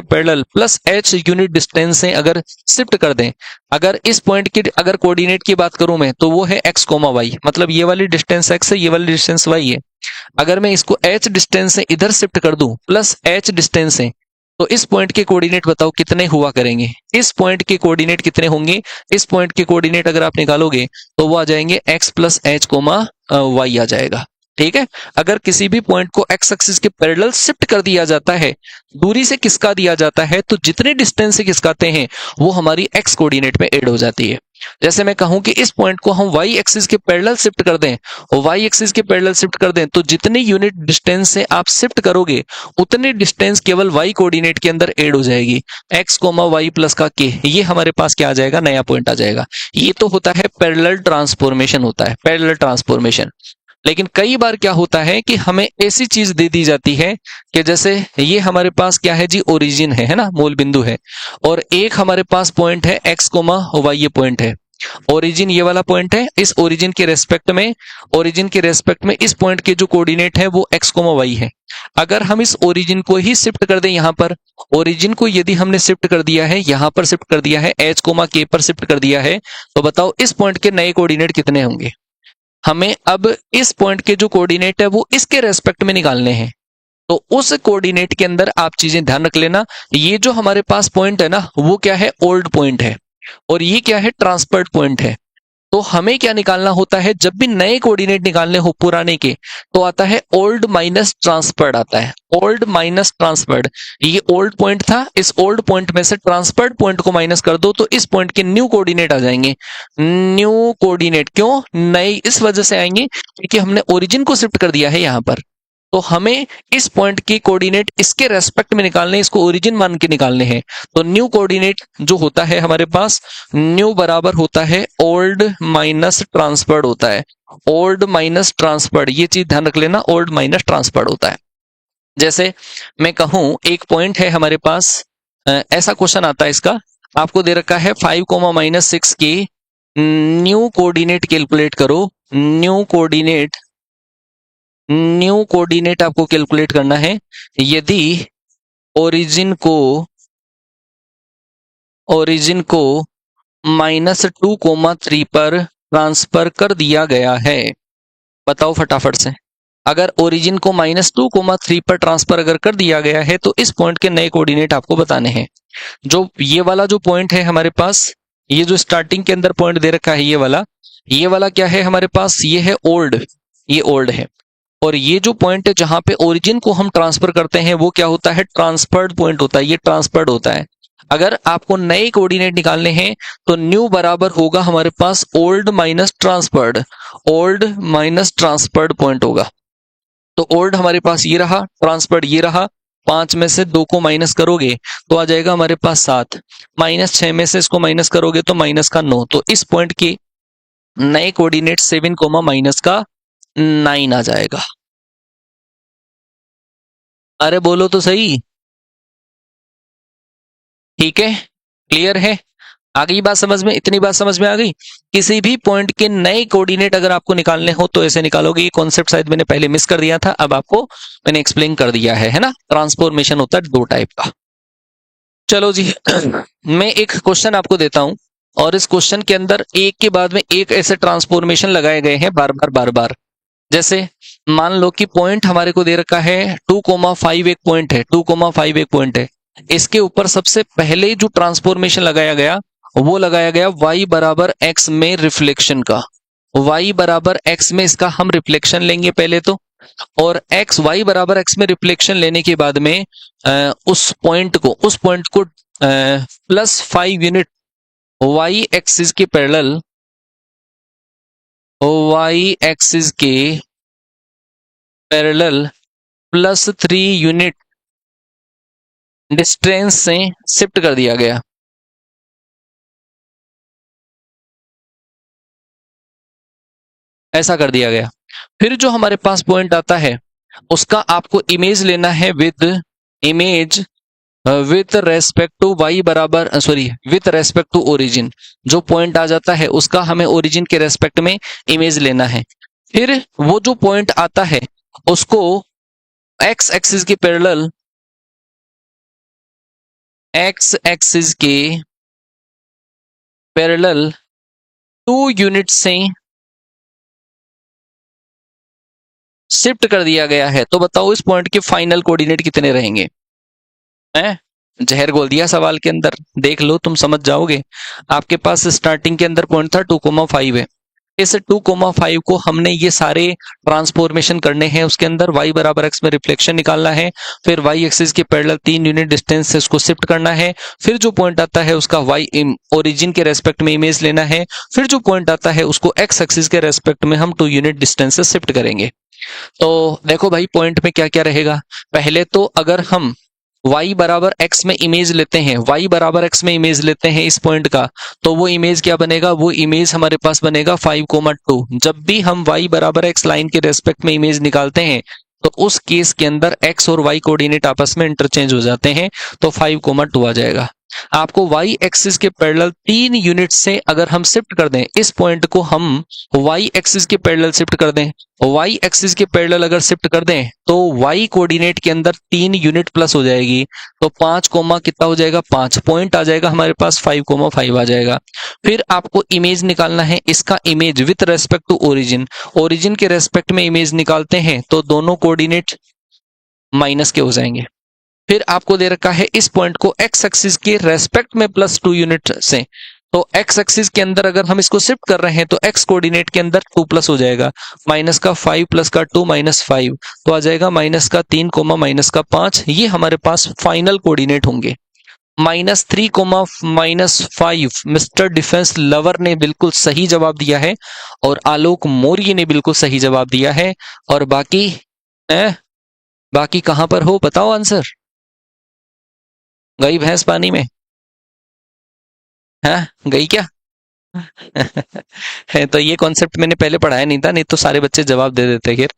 parallel plus h unit distance से अगर शिफ्ट कर दें, अगर इस पॉइंट की अगर कोऑर्डिनेट की बात करूं मैं तो वो है x, y, मतलब ये वाली डिस्टेंस x है, ये वाली डिस्टेंस y है। अगर मैं इसको h डिस्टेंस से इधर शिफ्ट कर दूं प्लस h डिस्टेंस से, तो इस पॉइंट के कोऑर्डिनेट बताओ कितने हुआ करेंगे। इस पॉइंट के कोऑर्डिनेट कितने होंगे, इस पॉइंट के कोऑर्डिनेट अगर आप निकालोगे तो वो आ जाएंगे x प्लस h, y आ जाएगा, ठीक है। अगर किसी भी पॉइंट को x एक्सिस के पैरेलल शिफ्ट कर दिया जाता है, दूरी से खिसका दिया जाता है, तो जितने डिस्टेंस से खिसकाते हैं वो हमारी x कोऑर्डिनेट में ऐड हो जाती है। जैसे मैं कहूं कि इस पॉइंट को हम y एक्सिस के पैरेलल शिफ्ट कर दें और y एक्सिस के पैरेलल शिफ्ट कर दें, तो जितने यूनिट डिस्टेंस से आप शिफ्ट करोगे उतने डिस्टेंस केवल y कोऑर्डिनेट के अंदर ऐड हो जाएगी। x, y प्लस का k, ये हमारे पास क्या आ जाएगा, नया पॉइंट आ जाएगा। ये तो होता है पैरेलल ट्रांसफॉर्मेशन होता है, पैरेलल ट्रांसफॉर्मेशन। लेकिन कई बार क्या होता है कि हमें ऐसी चीज दे दी जाती है कि जैसे ये हमारे पास क्या है जी, ओरिजिन है ना, मूल बिंदु है, और एक हमारे पास पॉइंट है x, y, ये पॉइंट है, ओरिजिन ये वाला पॉइंट है। इस ओरिजिन के रेस्पेक्ट में इस पॉइंट के जो कोऑर्डिनेट है वो x, y है। अगर हम इस ओरिजिन को ही शिफ्ट कर दें, यहाँ पर ओरिजिन को यदि हमने शिफ्ट कर दिया है, यहाँ पर शिफ्ट कर दिया है, h, k पर शिफ्ट कर दिया है, तो बताओ इस पॉइंट के नए कोऑर्डिनेट कितने होंगे। हमें अब इस पॉइंट के जो कोऑर्डिनेट है वो इसके रेस्पेक्ट में निकालने हैं, तो उस कोऑर्डिनेट के अंदर आप चीजें ध्यान रख लेना। ये जो हमारे पास पॉइंट है ना, वो क्या है, ओल्ड पॉइंट है, और ये क्या है, ट्रांसफर्ड पॉइंट है। तो हमें क्या निकालना होता है, जब भी नए कोऑर्डिनेट निकालने हो पुराने के, तो आता है ओल्ड माइनस ट्रांसफर्ड आता है, ओल्ड माइनस ट्रांसफर्ड। ये ओल्ड पॉइंट था, इस ओल्ड पॉइंट में से ट्रांसफर्ड पॉइंट को माइनस कर दो तो इस पॉइंट के न्यू कोऑर्डिनेट आ जाएंगे। न्यू कोऑर्डिनेट क्यों नए, इस वजह से आएंगे क्योंकि हमने ओरिजिन को शिफ्ट कर दिया है यहां पर। तो हमें इस पॉइंट की कोऑर्डिनेट इसके रेस्पेक्ट में निकालने, इसको ओरिजिन मान के निकालने हैं। तो न्यू कोऑर्डिनेट जो होता है हमारे पास, न्यू बराबर होता है ओल्ड माइनस ट्रांसफर्ड होता है, ओल्ड माइनस ट्रांसफर्ड, ये चीज ध्यान रख लेना, ओल्ड माइनस ट्रांसफर्ड होता है। जैसे मैं कहूं एक पॉइंट है हमारे पास, ऐसा क्वेश्चन आता है इसका, आपको दे रखा है 5, -6 की न्यू कोऑर्डिनेट कैलकुलेट करो। न्यू कोऑर्डिनेट आपको कैलकुलेट करना है। यदि ओरिजिन को -2, 3 पर ट्रांसफर कर दिया गया है, बताओ फटाफट से। अगर ओरिजिन को -2, 3 पर ट्रांसफर अगर कर दिया गया है तो इस पॉइंट के नए कोऑर्डिनेट आपको बताने हैं। जो ये वाला जो पॉइंट है हमारे पास, ये जो स्टार्टिंग के अंदर पॉइंट दे रखा है, ये वाला क्या है हमारे पास, ये है ओल्ड, ये ओल्ड है। और ये जो पॉइंट है जहां पे ओरिजिन को हम ट्रांसफर करते हैं वो क्या होता है, ट्रांसफर्ड पॉइंट होता है, ये ट्रांसफर्ड होता है। अगर आपको नए कोऑर्डिनेट निकालने हैं तो न्यू बराबर होगा हमारे पास old minus transferred, old minus transferred point होगा। तो ओल्ड हमारे पास ये रहा, ट्रांसफर्ड ये रहा, 5 में से 2 को माइनस करोगे तो आ जाएगा हमारे पास 7, -6 में से इसको माइनस करोगे तो माइनस का 9। तो इस पॉइंट के नए कोऑर्डिनेट 7, माइनस का 9 आ जाएगा। अरे बोलो तो सही, ठीक है, क्लियर है, आ गई बात समझ में, इतनी बात समझ में आ गई। किसी भी पॉइंट के नए कोऑर्डिनेट अगर आपको निकालने हो तो ऐसे निकालोगे। ये कॉन्सेप्ट शायद मैंने पहले मिस कर दिया था, अब आपको मैंने एक्सप्लेन कर दिया है ना। ट्रांसफॉर्मेशन होता है 2 टाइप का। चलो जी मैं एक क्वेश्चन आपको देता हूं, और इस क्वेश्चन के अंदर एक के बाद में एक ऐसे ट्रांसफॉर्मेशन लगाए गए हैं बार बार बार बार। जैसे मान लो कि पॉइंट हमारे को दे रखा है 2,5 एक पॉइंट है, 2,5 एक पॉइंट है। इसके ऊपर सबसे पहले जो ट्रांसफॉर्मेशन लगाया गया वो लगाया गया y बराबर x में रिफ्लेक्शन का। y बराबर x में इसका हम रिफ्लेक्शन लेंगे पहले तो, और y बराबर x में रिफ्लेक्शन लेने के बाद में उस पॉइंट को +5 यूनिट y एक्सिस के पैरेलल, y एक्सिस के पैरेलल +3 यूनिट डिस्टेंस से शिफ्ट कर दिया गया। ऐसा कर दिया गया। फिर जो हमारे पास पॉइंट आता है उसका आपको इमेज लेना है विथ रेस्पेक्ट टू y बराबर विथ रेस्पेक्ट टू ओरिजिन। जो पॉइंट आ जाता है उसका हमें ओरिजिन के रेस्पेक्ट में इमेज लेना है। फिर वो जो पॉइंट आता है उसको x एक्सिस के पैरेलल, x एक्सिस के पैरेलल 2 यूनिट से शिफ्ट कर दिया गया है। तो बताओ इस पॉइंट के फाइनल कोऑर्डिनेट कितने रहेंगे? हैं? जहर घोल दिया सवाल के अंदर, देख लो तुम समझ जाओगे। आपके पास स्टार्टिंग के अंदर पॉइंट था 2,5 है। इस 2,5 को हमने ये सारे ट्रांसफॉर्मेशन करने हैं, उसके अंदर y बराबर x में रिफ्लेक्शन निकालना है, फिर y एक्सिस के पैरेलल 3 यूनिट डिस्टेंस से उसको शिफ्ट करना है, फिर जो पॉइंट आता है उसका y ओरिजिन के रेस्पेक्ट में इमेज लेना है, फिर जो पॉइंट आता है उसको x एक्सिस के रेस्पेक्ट में हम 2 यूनिट डिस्टेंस से शिफ्ट करेंगे। तो देखो भाई पॉइंट में क्या क्या रहेगा। पहले तो अगर हम y बराबर x में इमेज लेते हैं, y बराबर x में इमेज लेते हैं इस पॉइंट का, तो वो इमेज क्या बनेगा, वो इमेज हमारे पास बनेगा 5,2। जब भी हम y बराबर x लाइन के रेस्पेक्ट में इमेज निकालते हैं तो उस केस के अंदर x और y कोऑर्डिनेट आपस में इंटरचेंज हो जाते हैं, तो 5,2 आ जाएगा। आपको y एक्सिस के पैरेलल 3 यूनिट से अगर हम शिफ्ट कर दें, इस पॉइंट को हम y एक्सिस के पैरेलल शिफ्ट कर दें, y एक्सिस के पैरेलल अगर शिफ्ट कर दें तो y कोऑर्डिनेट के अंदर 3 यूनिट प्लस हो जाएगी, तो 5 कोमा कितना हो जाएगा, 5 पॉइंट आ जाएगा हमारे पास, 5,5 आ जाएगा। फिर आपको इमेज निकालना है, इसका image with respect to origin, origin के रेस्पेक्ट में इमेज निकालते हैं तो दोनों कोऑर्डिनेट माइनस के हो जाएंगे। फिर आपको दे रखा है इस पॉइंट को एक्स एक्सिस के रेस्पेक्ट में +2 यूनिट से, तो एक्स एक्सिस के अंदर अगर हम इसको शिफ्ट कर रहे हैं तो एक्स कोऑर्डिनेट के अंदर 2 प्लस हो जाएगा, माइनस का 5 प्लस का 2 -5, तो आ जाएगा माइनस का 3 माइनस का 5। ये हमारे पास फाइनल कोऑर्डिनेट होंगे। -3 -5 मिस्टर डिफेंस लवर ने बिल्कुल सही जवाब दिया है और आलोक मौर्य ने बिल्कुल सही जवाब दिया है। और बाकी बाकी कहां पर हो बताओ आंसर? गई भैंस पानी में? है गई क्या? है तो ये कॉन्सेप्ट मैंने पहले पढ़ाया नहीं था, नहीं तो सारे बच्चे जवाब दे देते। खैर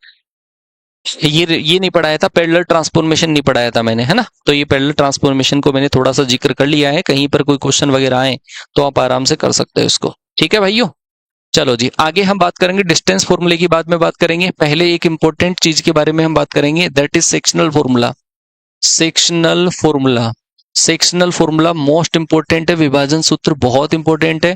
ये नहीं पढ़ाया था, पैरेलल ट्रांसफॉर्मेशन नहीं पढ़ाया था मैंने, है ना। तो ये पैरेलल ट्रांसफॉर्मेशन को मैंने थोड़ा सा जिक्र कर लिया है, कहीं पर कोई क्वेश्चन वगैरह आए तो आप आराम से कर सकते हो इसको। ठीक है भाइयों, चलो जी आगे हम बात करेंगे डिस्टेंस फॉर्मूले की, बाद में बात करेंगे। पहले एक इंपॉर्टेंट चीज के बारे में हम बात करेंगे, that is sectional formula. Sectional formula, sectional formula most important है, विभाजन सूत्र बहुत इंपॉर्टेंट है।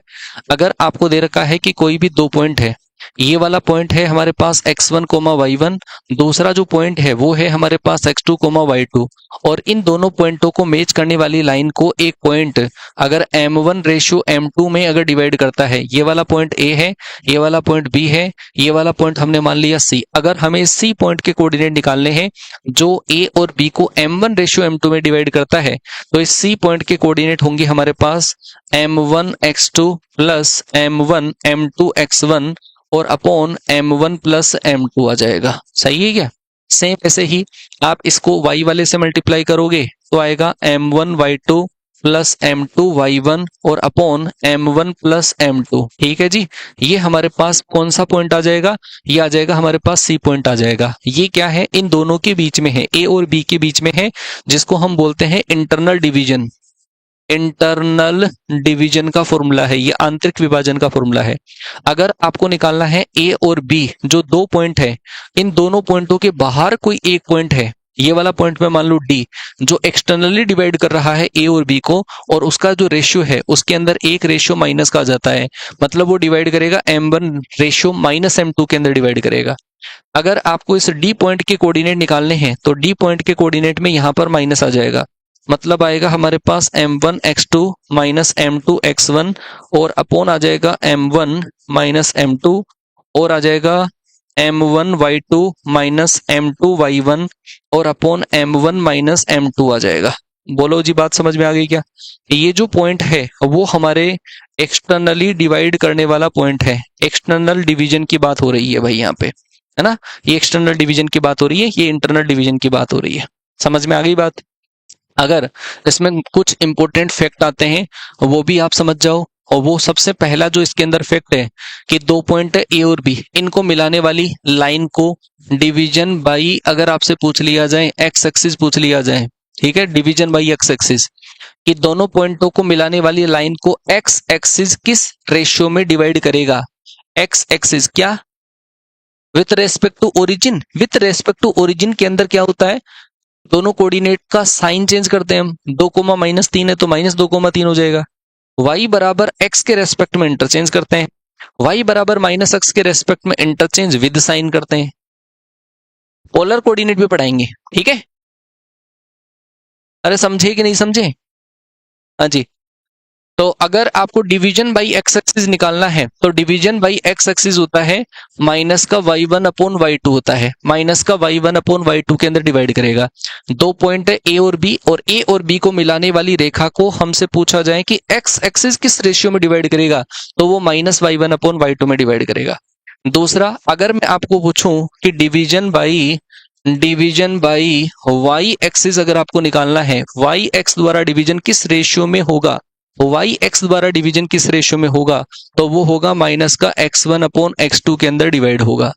अगर आपको दे रखा है कि कोई भी दो पॉइंट है, ये वाला पॉइंट है हमारे पास x1, y1, दूसरा जो पॉइंट है वो है हमारे पास x2, y2, और इन दोनों पॉइंटों को मैच करने वाली लाइन को एक पॉइंट अगर m1:m2 में अगर डिवाइड करता है, ये वाला पॉइंट A है, ये वाला पॉइंट B है, ये वाला पॉइंट हमने मान लिया C। अगर हमें C पॉइंट के कोऑर्डिनेट निकालने हैं जो A और B को m1:m2 में डिवाइड करता है, तो इस C पॉइंट के कोऑर्डिनेट होंगे हमारे पास m1x2 प्लस m1m2x1 और अपॉन m1 प्लस m2 आ जाएगा। सही है क्या? सेम ऐसे ही आप इसको y वाले से मल्टीप्लाई करोगे तो आएगा m1y2 प्लस m2y1 और अपॉन m1 प्लस m2। ठीक है जी, ये हमारे पास कौन सा पॉइंट आ जाएगा? ये आ जाएगा हमारे पास C पॉइंट आ जाएगा। ये क्या है? इन दोनों के बीच में है, A और B के बीच में है, जिसको हम बोलते हैं इंटरनल डिवीजन। इंटरनल डिवीजन का फॉर्मूला है ये, आंतरिक विभाजन का फॉर्मूला है। अगर आपको निकालना है ए और बी जो दो पॉइंट है, इन दोनों पॉइंटों के बाहर कोई एक पॉइंट है, ये वाला पॉइंट में मान लो डी, जो एक्सटर्नली डिवाइड कर रहा है ए और बी को, और उसका जो रेशियो है उसके अंदर एक रेशियो माइनस का आ जाता है, मतलब वो डिवाइड करेगा m1 रेशियो -m2 के अंदर डिवाइड करेगा। अगर आपको इस डी पॉइंट के कोऑर्डिनेट निकालने हैं तो डी पॉइंट के कोऑर्डिनेट में यहां पर माइनस आ जाएगा, मतलब आएगा हमारे पास m1x2 माइनस m2x1 और अपॉन आ जाएगा m1 माइनस m2 और आ जाएगा m1y2 माइनस m2y1 और अपॉन m1 माइनस m2 आ जाएगा। बोलो जी, बात समझ में आ गई क्या? ये जो पॉइंट है वो हमारे एक्सटर्नली डिवाइड करने वाला पॉइंट है, एक्सटर्नल डिवीजन की बात हो रही है भाई यहाँ पे, है ना। ये एक्सटर्नल डिवीजन की बात हो रही है, ये इंटरनल डिवीजन की बात हो रही है। समझ में आ गई बात? अगर इसमें कुछ इंपॉर्टेंट फैक्ट आते हैं वो भी आप समझ जाओ, और वो सबसे पहला जो इसके अंदर फैक्ट है कि दो पॉइंट है ए और बी, इनको मिलाने वाली लाइन को डिवीजन बाई, अगर आपसे पूछ लिया जाए एक्स एक्सिस पूछ लिया जाए, ठीक है, डिवीजन बाई एक्स एक्सिस, कि दोनों पॉइंटों को मिलाने वाली लाइन को एक्स एक्सिस किस रेशियो में डिवाइड करेगा? एक्स एक्सिस क्या? With respect to origin. With respect to origin के अंदर क्या होता है? दोनों कोऑर्डिनेट का साइन चेंज करते हैं हम, 2, -3 है तो -2, 3 हो जाएगा। y बराबर x के रेस्पेक्ट में इंटरचेंज करते हैं, y बराबर -x के रेस्पेक्ट में इंटरचेंज विद साइन करते हैं। पोलर कोऑर्डिनेट भी पढ़ाएंगे, ठीक है। अरे समझे कि नहीं समझे? हाँ जी। तो अगर आपको डिवीजन बाई एक्स एक्सिस निकालना है तो डिवीजन बाई एक्स एक्सिस होता है माइनस का y1/y2 होता है, माइनस का y1/y2 के अंदर डिवाइड करेगा। दो पॉइंट है ए और बी, और ए और बी को मिलाने वाली रेखा को हमसे पूछा जाए कि एक्स एक्सिस किस रेशियो में डिवाइड करेगा, तो वो -y1/y2 में डिवाइड करेगा। दूसरा, अगर मैं आपको पूछूं कि डिवीजन बाई वाई एक्सिस अगर आपको निकालना है, वाई एक्स द्वारा डिवीजन किस रेशियो में होगा, वाई एक्स द्वारा डिवीजन किस रेशियो में होगा, तो वो होगा माइनस का x1/x2 के अंदर डिवाइड होगा।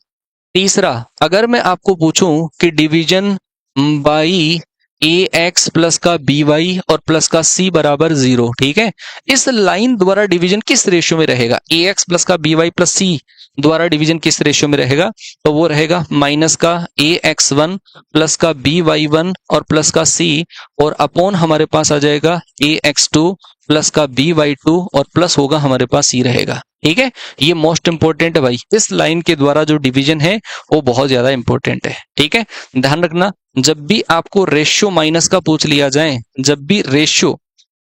तीसरा, अगर मैं आपको पूछूं कि division by A x plus का बी वाई और प्लस का सी बराबर 0, ठीक है, इस लाइन द्वारा डिवीजन किस रेशियो में रहेगा? ए एक्स प्लस का बी वाई प्लस सी द्वारा डिवीजन किस रेशियो में रहेगा, तो वो रहेगा माइनस का ax1 प्लस का by1 और प्लस का c, और अपॉन हमारे पास आ जाएगा ax2 प्लस का by2 और प्लस होगा हमारे पास c रहेगा। ठीक है, ये मोस्ट इंपॉर्टेंट है भाई, इस लाइन के द्वारा जो डिवीजन है वो बहुत ज्यादा इंपॉर्टेंट है। ठीक है, ध्यान रखना, जब भी आपको रेशियो माइनस का पूछ लिया जाए, जब भी रेशियो,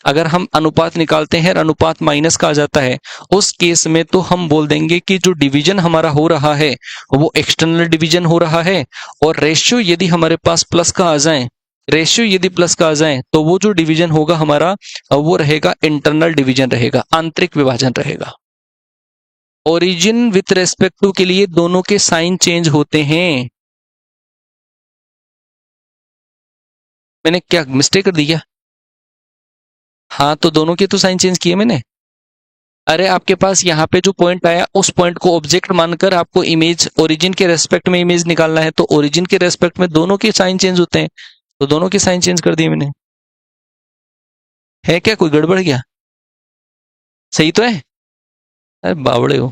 अगर हम अनुपात निकालते हैं और अनुपात माइनस का आ जाता है, उस केस में तो हम बोल देंगे कि जो डिवीजन हमारा हो रहा है वो एक्सटर्नल डिवीजन हो रहा है, और रेशियो यदि हमारे पास प्लस का आ जाए, रेशियो यदि प्लस का आ जाए, तो वो जो डिवीजन होगा हमारा वो रहेगा इंटरनल डिवीजन रहेगा, आंतरिक विभाजन रहेगा। ओरिजिन विथ रेस्पेक्ट टू के लिए दोनों के साइन चेंज होते हैं। मैंने क्या मिस्टेक कर दी क्या? हाँ, तो दोनों के तो साइन चेंज किए मैंने। अरे आपके पास यहाँ पे जो पॉइंट आया उस पॉइंट को ऑब्जेक्ट मानकर आपको इमेज ओरिजिन के रेस्पेक्ट में इमेज निकालना है, तो ओरिजिन के रेस्पेक्ट में दोनों के साइन चेंज होते हैं, तो दोनों के साइन चेंज कर दिए मैंने। है क्या कोई गड़बड़ क्या? सही तो है? अरे बावड़े हो।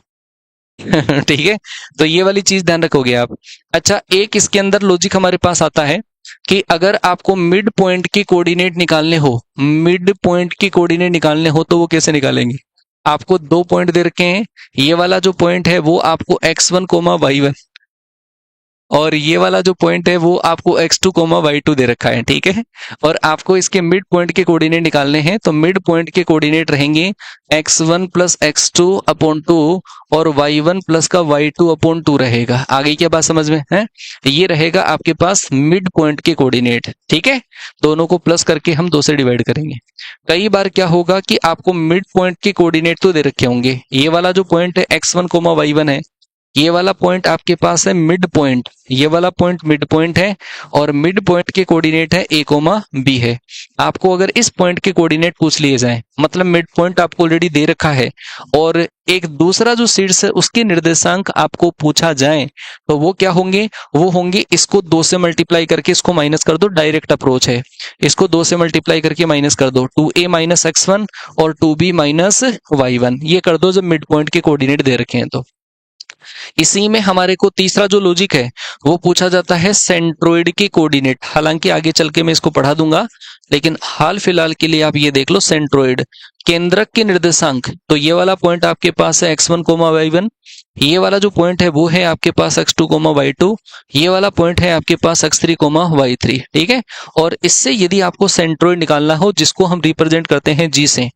ठीक है, तो ये वाली चीज ध्यान रखोगे आप। अच्छा, एक इसके अंदर लॉजिक हमारे पास आता है कि अगर आपको मिड पॉइंट के कोऑर्डिनेट निकालने हो, मिड पॉइंट के कोऑर्डिनेट निकालने हो तो वो कैसे निकालेंगे? आपको दो पॉइंट दे रखे हैं, ये वाला जो पॉइंट है वो आपको x1 कोमा y1, और ये वाला जो पॉइंट है वो आपको x2 कोमा y2 दे रखा है। ठीक है, और आपको इसके मिड पॉइंट के कोऑर्डिनेट निकालने हैं, तो मिड पॉइंट के कोऑर्डिनेट रहेंगे x1 प्लस x2 अपॉन 2 और y1 प्लस का y2 अपॉन 2 रहेगा। आगे क्या बात समझ में है? ये रहेगा आपके पास मिड पॉइंट के कोऑर्डिनेट। ठीक है, दोनों को प्लस करके हम 2 से डिवाइड करेंगे। कई बार क्या होगा कि आपको मिड पॉइंट के कोऑर्डिनेट तो दे रखे होंगे, ये वाला जो पॉइंट है x1 कोमा y1 है, ये वाला पॉइंट आपके पास है मिड पॉइंट, ये वाला पॉइंट मिड पॉइंट है, और मिड पॉइंट के कोऑर्डिनेट है a कोमा b है। आपको अगर इस पॉइंट के कोऑर्डिनेट पूछ लिए जाएं, मतलब मिड पॉइंट आपको ऑलरेडी दे रखा है, और एक दूसरा जो शीर्ष है उसके निर्देशांक आपको पूछा जाए, तो वो क्या होंगे? वो होंगे, इसको 2 से मल्टीप्लाई करके इसको माइनस कर दो, डायरेक्ट अप्रोच है, इसको 2 से मल्टीप्लाई करके माइनस कर दो, 2a माइनस x1 और 2b माइनस y1, ये कर दो जब मिड पॉइंट के कोऑर्डिनेट दे रखे हैं। तो इसी में हमारे को तीसरा जो लॉजिक है वो पूछा जाता है सेंट्रोइड के कोऑर्डिनेट। हालांकि आगे चल के मैं इसको पढ़ा दूंगा, लेकिन हाल फिलहाल के लिए आप ये देख लो, सेंट्रोइड केंद्रक के निर्देशांक, तो ये वाला पॉइंट आपके पास है x1 कोमा y1, ये वाला जो पॉइंट है वो है आपके पास x2 कोमा y2, ये वाला पॉइंट है आपके पास x3 कोमा y3। ठीक है, और इससे यदि आपको सेंट्रोइड निकालना हो, जिसको हम रिप्रेजेंट करते हैं जी से,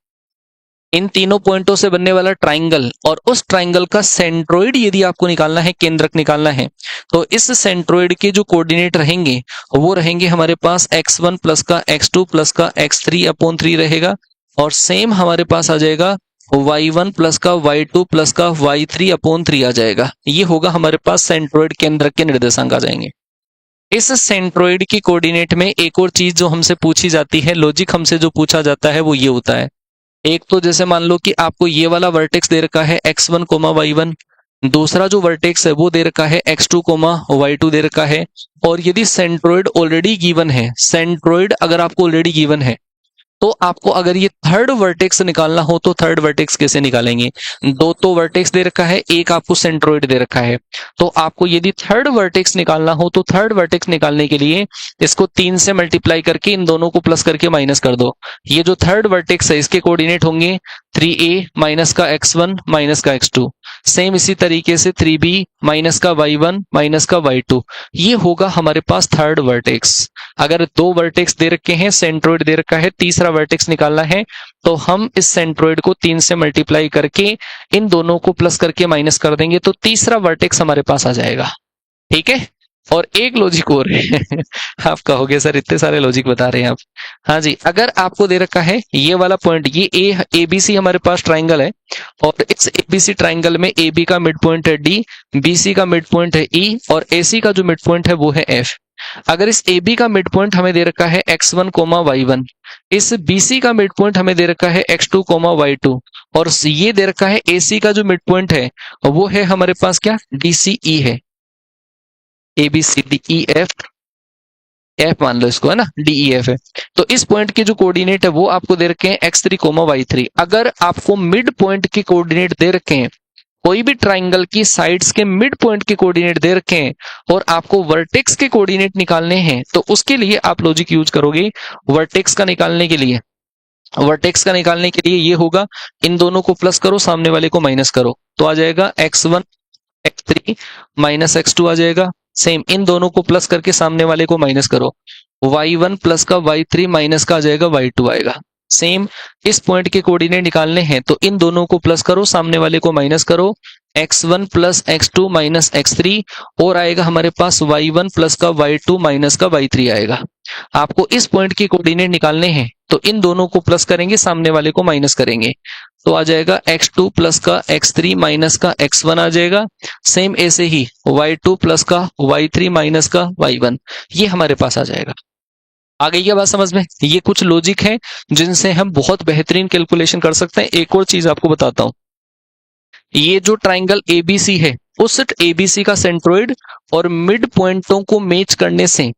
इन तीनों पॉइंटों से बनने वाला ट्राइंगल, और उस ट्राइंगल का सेंट्रोइड यदि आपको निकालना है, केंद्रक निकालना है, तो इस सेंट्रोइड के जो कोऑर्डिनेट रहेंगे वो रहेंगे हमारे पास x1 प्लस का x2 प्लस का x3 अपॉन 3 रहेगा, और सेम हमारे पास आ जाएगा y1 प्लस का y2 प्लस का y3 अपॉन 3 आ जाएगा। ये होगा हमारे पास सेंट्रोइड केंद्रक के निर्देशांक आ जाएंगे। इस सेंट्रोइड की कोऑर्डिनेट में एक और चीज जो हमसे पूछी जाती है, लॉजिक हमसे जो पूछा जाता है वो ये होता है, एक तो जैसे मान लो कि आपको ये वाला वर्टेक्स दे रखा है x1 कोमा y1, दूसरा जो वर्टेक्स है वो दे रखा है x2 कोमा y2 दे रखा है, और यदि सेंट्रोइड ऑलरेडी गिवन है, सेंट्रोइड अगर आपको ऑलरेडी गिवन है, तो आपको अगर ये थर्ड वर्टेक्स निकालना हो तो थर्ड वर्टेक्स कैसे निकालेंगे? दो तो वर्टेक्स दे रखा है, एक आपको सेंट्रोइड दे रखा है, तो आपको यदि थर्ड वर्टेक्स निकालना हो तो थर्ड वर्टेक्स निकालने के लिए इसको 3 से मल्टीप्लाई करके इन दोनों को प्लस करके माइनस कर दो। ये जो थर्ड वर्टेक्स है इसके कोऑर्डिनेट होंगे 3a माइनस का x1 माइनस का x2, सेम इसी तरीके से 3b माइनस का y1 माइनस का y2, ये होगा हमारे पास थर्ड वर्टेक्स। अगर दो वर्टेक्स दे रखे हैं, सेंट्रोइड दे रखा है, तीसरा वर्टेक्स निकालना है, तो हम इस सेंट्रोइड को 3 से मल्टीप्लाई करके इन दोनों को प्लस करके माइनस कर देंगे, तो तीसरा वर्टेक्स हमारे पास आ जाएगा। ठीक है, और एक लॉजिक और है आप कहोगे सर इतने सारे लॉजिक बता रहे हैं आप। हाँ जी, अगर आपको दे रखा है ये वाला पॉइंट, ये ए बी सी हमारे पास ट्राइंगल है, और इस एबीसी ट्राइंगल में ए बी का मिड पॉइंट है डी, बीसी का मिड पॉइंट है ई, और एसी का जो मिड पॉइंट है वो है एफ। अगर इस ए बी का मिड पॉइंट हमें दे रखा है x1 कोमा y1, इस BC का मिड पॉइंट हमें दे रखा है x2 कोमा y2, और ये दे रखा है AC का जो मिड पॉइंट है वो है हमारे पास क्या, DCE है, ABCDEF, एफ मान लो इसको, है ना, DEF है। तो इस पॉइंट के जो कोऑर्डिनेट है वो आपको दे रखे हैं x3 कोमा y3। अगर आपको मिड पॉइंट के कोऑर्डिनेट दे रखे हैं, कोई भी ट्राइंगल की साइड्स के मिड पॉइंट के कोऑर्डिनेट दे रखे हैं, और आपको वर्टेक्स के कोऑर्डिनेट निकालने हैं, तो उसके लिए आप लॉजिक यूज करोगे वर्टेक्स का निकालने के लिए। वर्टेक्स का निकालने के लिए ये होगा, इन दोनों को प्लस करो, सामने वाले को माइनस करो, तो आ जाएगा x1 x3 माइनस x2 आ जाएगा। सेम इन दोनों को प्लस करके सामने वाले को माइनस करो, y1 प्लस का y3 माइनस का आ जाएगा y2 आएगा। सेम इस पॉइंट के कोऑर्डिनेट निकालने हैं तो इन दोनों को प्लस करो, सामने वाले को माइनस करो, x1 plus x2 minus x3 और आएगा हमारे पास y1 प्लस का y2 माइनस का y3 आएगा। आपको इस पॉइंट के कोऑर्डिनेट निकालने हैं तो इन दोनों को प्लस करेंगे, सामने वाले को माइनस करेंगे, तो आ जाएगा x2 प्लस का x3 माइनस का x1 आ जाएगा। सेम ऐसे ही y2 प्लस का y3 माइनस का y1, ये हमारे पास आ जाएगा। आ गई क्या बात समझ में? ये कुछ लॉजिक है जिनसे हम बहुत बेहतरीन कैलकुलेशन कर सकते हैं। एक और चीज आपको बताता हूं, ये जो ट्राइंगल एबीसी है, उस एबीसी का सेंट्रोइड और मिड पॉइंटों को मैच करने से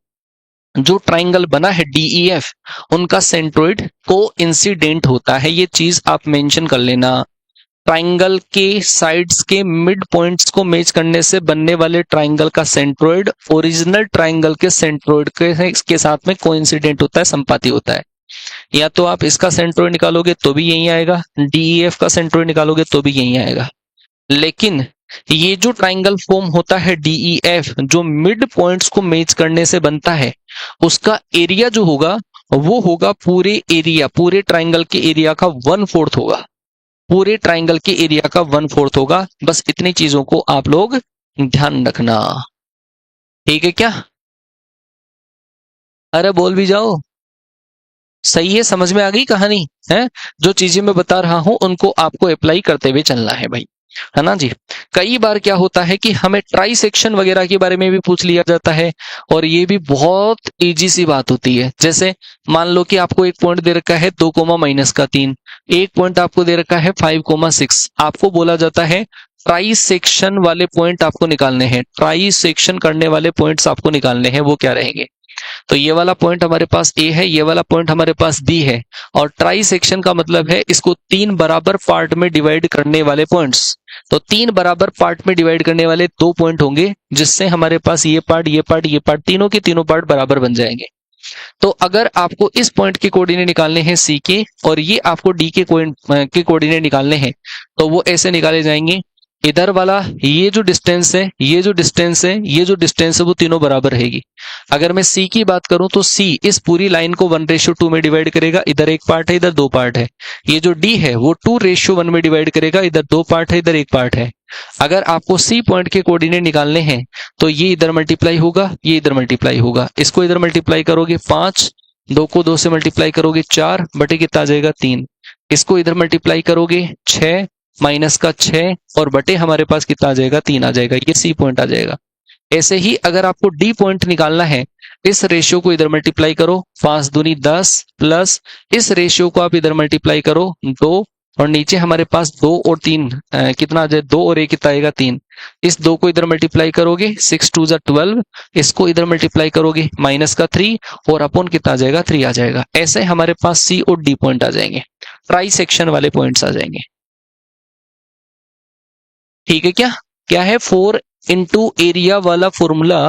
जो ट्राइंगल बना है डीईएफ, उनका सेंट्रोइड को इंसिडेंट होता है। ये चीज आप मेंशन कर लेना। ट्राइंगल के साइड्स के मिड पॉइंट्स को मैच करने से बनने वाले ट्राइंगल का सेंट्रोइड ओरिजिनल ट्राइंगल के सेंट्रोइड के साथ में कोइंसिडेंट होता है, संपाती होता है। या तो आप इसका सेंट्रोइड निकालोगे तो भी यही आएगा, डीईएफ का सेंट्रोइड निकालोगे तो भी यही आएगा। लेकिन ये जो ट्राइंगल फॉर्म होता है डीईएफ, जो मिड पॉइंट्स को मैच करने से बनता है, उसका एरिया जो होगा वो होगा पूरे एरिया, पूरे ट्राइंगल के एरिया का 1/4 होगा, पूरे ट्राइंगल के एरिया का 1/4 होगा। बस इतनी चीजों को आप लोग ध्यान रखना, ठीक है क्या? अरे बोल भी जाओ, सही है, समझ में आ गई कहानी है? जो चीजें मैं बता रहा हूं उनको आपको अप्लाई करते हुए चलना है भाई, है ना जी। कई बार क्या होता है कि हमें ट्राई सेक्शन वगैरह के बारे में भी पूछ लिया जाता है, और ये भी बहुत इजी सी बात होती है। जैसे मान लो कि आपको एक पॉइंट दे रखा है 2 माइनस का 3, एक पॉइंट आपको दे रखा है 5 6, आपको बोला जाता है ट्राई सेक्शन वाले पॉइंट आपको निकालने हैं, ट्राई सेक्शन करने वाले पॉइंट्स आपको निकालने हैं। वो क्या रहेंगे? तो ये वाला पॉइंट हमारे पास ए है, ये वाला पॉइंट हमारे पास बी है, और ट्राई सेक्शन का मतलब है इसको 3 बराबर पार्ट में डिवाइड करने वाले पॉइंट्स। तो 3 बराबर पार्ट में डिवाइड करने वाले 2 पॉइंट होंगे, जिससे हमारे पास ये पार्ट, ये पार्ट, ये पार्ट, तीनों के तीनों पार्ट बराबर बन जाएंगे। तो अगर आपको इस पॉइंट के कोऑर्डिनेट निकालने हैं सी के, और ये आपको डी के कोऑर्डिनेट निकालने हैं, तो वो ऐसे निकाले जाएंगे। इधर वाला ये जो डिस्टेंस है, ये जो डिस्टेंस है, ये जो डिस्टेंस है, वो तीनों बराबर रहेगी। अगर मैं सी की बात करूं तो सी इस पूरी लाइन को 1:2 में डिवाइड करेगा, इधर एक पार्ट है, इधर 2 पार्ट है। ये जो डी है वो 2:1 में डिवाइड करेगा, इधर 2 पार्ट है, इधर एक पार्ट है। अगर आपको सी पॉइंट के कोऑर्डिनेट निकालने हैं तो ये इधर मल्टीप्लाई होगा, ये इधर मल्टीप्लाई होगा। इसको इधर मल्टीप्लाई करोगे 5, 2 को 2 से मल्टीप्लाई करोगे 4 बटे कितना आ जाएगा 3। इसको इधर मल्टीप्लाई करोगे 6 माइनस का 6 और बटे हमारे पास कितना आ जाएगा 3 आ जाएगा, ये सी पॉइंट आ जाएगा। ऐसे ही अगर आपको डी पॉइंट निकालना है, इस रेशियो को इधर मल्टीप्लाई करो 5 दूनी 10 प्लस इस रेशियो को आप इधर मल्टीप्लाई करो 2, और नीचे हमारे पास 2 और 3 कितना आ जाए, 2 और 1 कितना आएगा 3। इस 2 को इधर मल्टीप्लाई करोगे 6 2 12, इसको इधर मल्टीप्लाई करोगे माइनस का 3 और अपॉन कितना आ जाएगा 3 आ जाएगा। ऐसे हमारे पास सी और डी पॉइंट आ जाएंगे, ट्राई सेक्शन वाले पॉइंट्स आ जाएंगे, ठीक है क्या? क्या है 4 इंटू एरिया वाला फॉर्मूला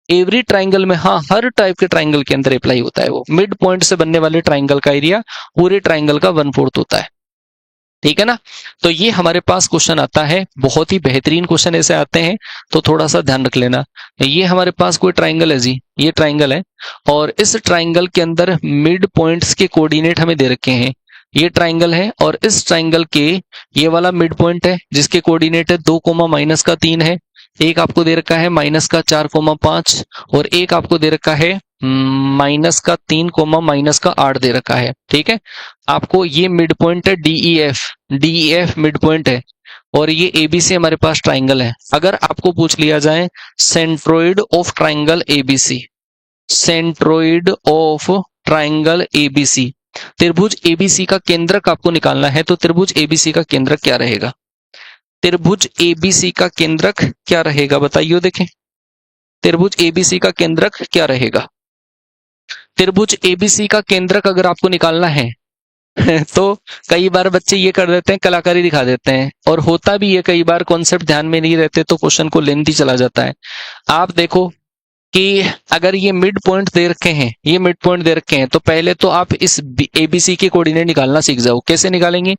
एवरी ट्राइंगल में, हाँ हर टाइप के ट्राइंगल के अंदर अप्लाई होता है। वो मिड पॉइंट से बनने वाले ट्राइंगल का एरिया पूरे ट्राइंगल का 1/4 होता है, ठीक है ना। तो ये हमारे पास क्वेश्चन आता है, बहुत ही बेहतरीन क्वेश्चन ऐसे आते हैं, तो थोड़ा सा ध्यान रख लेना। ये हमारे पास कोई ट्राइंगल है जी, ये ट्राइंगल है, और इस ट्राइंगल के अंदर मिड पॉइंट्स के कोऑर्डिनेट हमें दे रखे हैं। ये ट्राइंगल है और इस ट्राइंगल के ये वाला मिड पॉइंट है जिसके कोऑर्डिनेट है 2 माइनस का 3 है, एक आपको दे रखा है माइनस का 4 5, और एक आपको दे रखा है माइनस का 3 माइनस का 8 दे रखा है, ठीक है। आपको ये मिड पॉइंट है डीईएफ, डीईएफ मिड पॉइंट है, और ये एबीसी हमारे पास ट्राइंगल है। अगर आपको पूछ लिया जाए centroid of triangle ABC, centroid of triangle ABC, त्रिभुज एबीसी का केंद्रक आपको निकालना है, तो त्रिभुज एबीसी का केंद्रक क्या रहेगा? त्रिभुज एबीसी का केंद्रक क्या रहेगा बताइए, देखें त्रिभुज एबीसी का केंद्रक क्या रहेगा। त्रिभुज एबीसी का केंद्रक अगर आपको निकालना है तो कई बार बच्चे ये कर देते हैं, कलाकारी दिखा देते हैं, और होता भी है कई बार कॉन्सेप्ट ध्यान में नहीं रहते तो क्वेश्चन को लेंथी चला जाता है। आप देखो कि अगर ये मिड पॉइंट दे रखे हैं, ये मिड पॉइंट दे रखे हैं, तो पहले तो आप इस एबीसी के कोऑर्डिनेट निकालना सीख जाओ। कैसे निकालेंगे?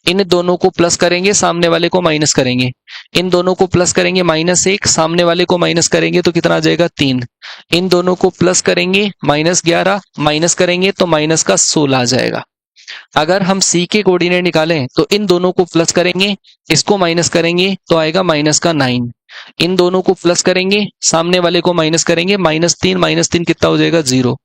इन दोनों को प्लस करेंगे, सामने वाले को माइनस करेंगे। इन दोनों को प्लस करेंगे -1, सामने वाले को माइनस करेंगे तो कितना आ जाएगा 3। इन दोनों को प्लस करेंगे -11, माइनस करेंगे तो माइनस का 16 आ जाएगा। अगर हम सी के कोऑर्डिनेट निकालें तो इन दोनों को प्लस करेंगे, इसको माइनस करेंगे तो आएगा माइनस का 9। इन दोनों को प्लस करेंगे, सामने वाले को माइनस करेंगे, -3 कितना हो जाएगा 0।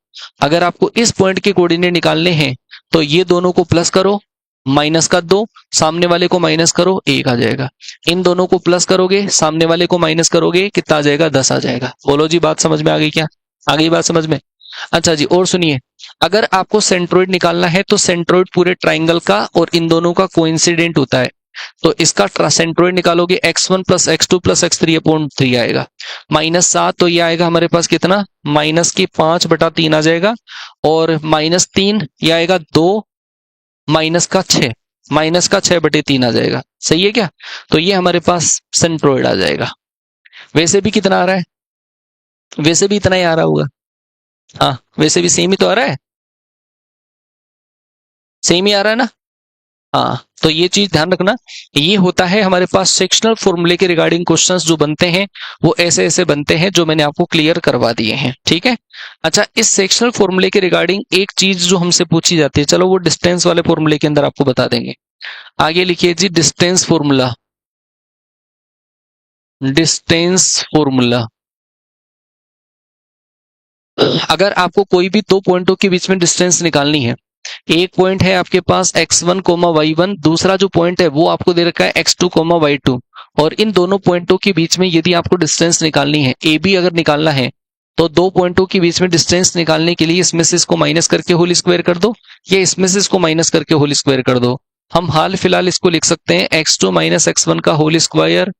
अगर आपको इस पॉइंट के कोऑर्डिनेट निकालने हैं तो ये दोनों को प्लस करो, माइनस का 2, सामने वाले को माइनस करो, 1 आ जाएगा। इन दोनों को प्लस करोगे, सामने वाले को माइनस करोगे, कितना आ जाएगा 10 आ जाएगा। बोलो जी, बात समझ में आ गई क्या? आ गई बात समझ में? अच्छा जी, और सुनिए, अगर आपको सेंट्रोइड निकालना है तो सेंट्रोइड पूरे ट्राइंगल का और इन दोनों का कोइंसिडेंट होता है, तो इसका सेंट्रोइड निकालोगे x1 + x2 + x3/3 आएगा। -7 तो ये आएगा हमारे पास कितना, -5/3 आ जाएगा। और -3 ये आएगा 2 -6, -6/3 आ जाएगा। सही है क्या? तो ये हमारे पास सेंट्रोइड आ जाएगा। वैसे भी कितना आ रहा है? वैसे भी इतना ही आ रहा होगा। हाँ, वैसे भी सेम ही तो आ रहा है, सेम ही आ रहा है ना। हाँ, तो ये चीज ध्यान रखना। ये होता है हमारे पास सेक्शनल फॉर्मूले के रिगार्डिंग क्वेश्चंस जो बनते हैं, वो ऐसे ऐसे बनते हैं जो मैंने आपको क्लियर करवा दिए हैं। ठीक है। अच्छा, इस सेक्शनल फॉर्मूले के रिगार्डिंग एक चीज जो हमसे पूछी जाती है, चलो वो डिस्टेंस वाले फॉर्मूले के अंदर आपको बता देंगे। आगे लिखिए जी, डिस्टेंस फॉर्मूला। डिस्टेंस फॉर्मूला, अगर आपको कोई भी दो पॉइंटों के बीच में डिस्टेंस निकालनी है, एक पॉइंट है आपके पास x1, y1, दूसरा जो पॉइंट है वो आपको दे रखा है x2, y2, और इन दोनों पॉइंटों के बीच में यदि आपको डिस्टेंस निकालनी है, ए बी अगर निकालना है, तो दो पॉइंटों के बीच में डिस्टेंस निकालने के लिए इसमें से इसको माइनस करके होल स्क्वायर कर दो, या इसमें से इसको माइनस करके होल स्क्वायर कर दो। हम हाल फिलहाल इसको लिख सकते हैं x2 - x1 का whole square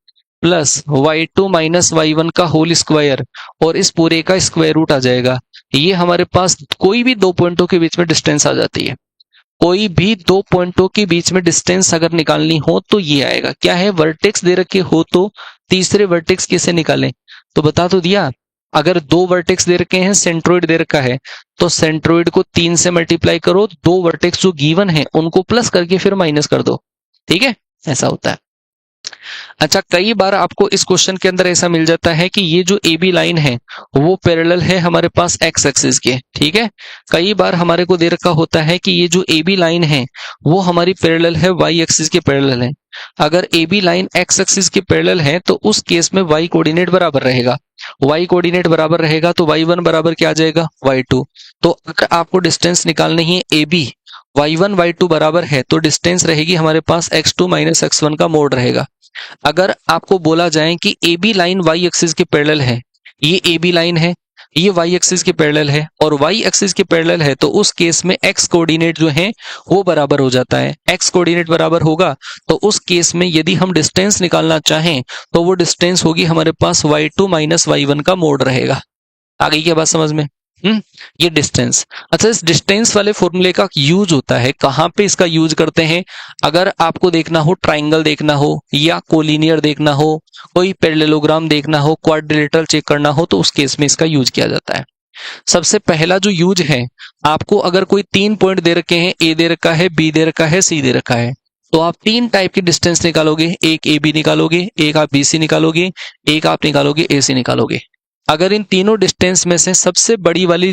plus y2 - y1 का होल स्क्वायर, और इस पूरे का स्क्वायर रूट आ जाएगा। ये हमारे पास कोई भी दो पॉइंटों के बीच में डिस्टेंस आ जाती है। कोई भी दो पॉइंटों के बीच में डिस्टेंस अगर निकालनी हो तो ये आएगा। क्या है? वर्टेक्स दे रखे हो तो तीसरे वर्टेक्स कैसे निकालें? तो बता तो दिया। अगर दो वर्टेक्स दे रखे हैं, सेंट्रोइड दे रखा है, तो सेंट्रोइड को 3 से मल्टीप्लाई करो, दो वर्टेक्स जो गिवन है उनको प्लस करके फिर माइनस कर दो। ठीक है, ऐसा होता है। अच्छा, कई बार आपको इस क्वेश्चन के अंदर ऐसा मिल जाता है कि ये जो ए बी लाइन है वो पैरेलल है हमारे पास एक्स एक्सिस के। ठीक है, कई बार हमारे को दे रखा होता है कि ये जो ए बी लाइन है वो हमारी पैरेलल है वाई एक्सिस के पैरेलल है। अगर A B line X axis के पैरेलल है तो उस केस में वाई कोऑर्डिनेट बराबर रहेगा। वाई कोऑर्डिनेट बराबर रहेगा तो y1 बराबर क्या आ जाएगा? y2। तो अगर आपको डिस्टेंस निकालनी है ए बी, y1 y2 बराबर है, तो डिस्टेंस रहेगी हमारे पास x2 - x1 का मोड रहेगा। अगर आपको बोला जाए कि A B line Y axis के पैरेलल है, ये ए बी लाइन है, ये वाई एक्सिस के पैरेलल है और वाई एक्सिस के पैरेलल है, तो उस केस में एक्स कोऑर्डिनेट जो है वो बराबर हो जाता है। एक्स कोऑर्डिनेट बराबर होगा तो उस केस में यदि हम डिस्टेंस निकालना चाहें तो वो डिस्टेंस होगी हमारे पास y2 - y1 का मोड रहेगा। आ गई क्या बात समझ में? ये डिस्टेंस। अच्छा, इस डिस्टेंस वाले फॉर्मूले का यूज होता है कहां पे? इसका यूज करते हैं अगर आपको देखना हो, ट्राइंगल देखना हो या कोलिनियर देखना हो, कोई पैरेललोग्राम देखना हो, क्वाड्रिलेटरल चेक करना हो, तो उस केस में इसका यूज किया जाता है। सबसे पहला जो यूज है, आपको अगर कोई 3 पॉइंट दे रखे हैं, ए दे रखा है, बी दे रखा है, सी दे रखा है, तो आप 3 टाइप की डिस्टेंस निकालोगे। एक ए बी निकालोगे, एक आप बी सी निकालोगे, एक आप निकालोगे ए सी निकालोगे। अगर इन तीनों डिस्टेंस में से सबसे बड़ी वाली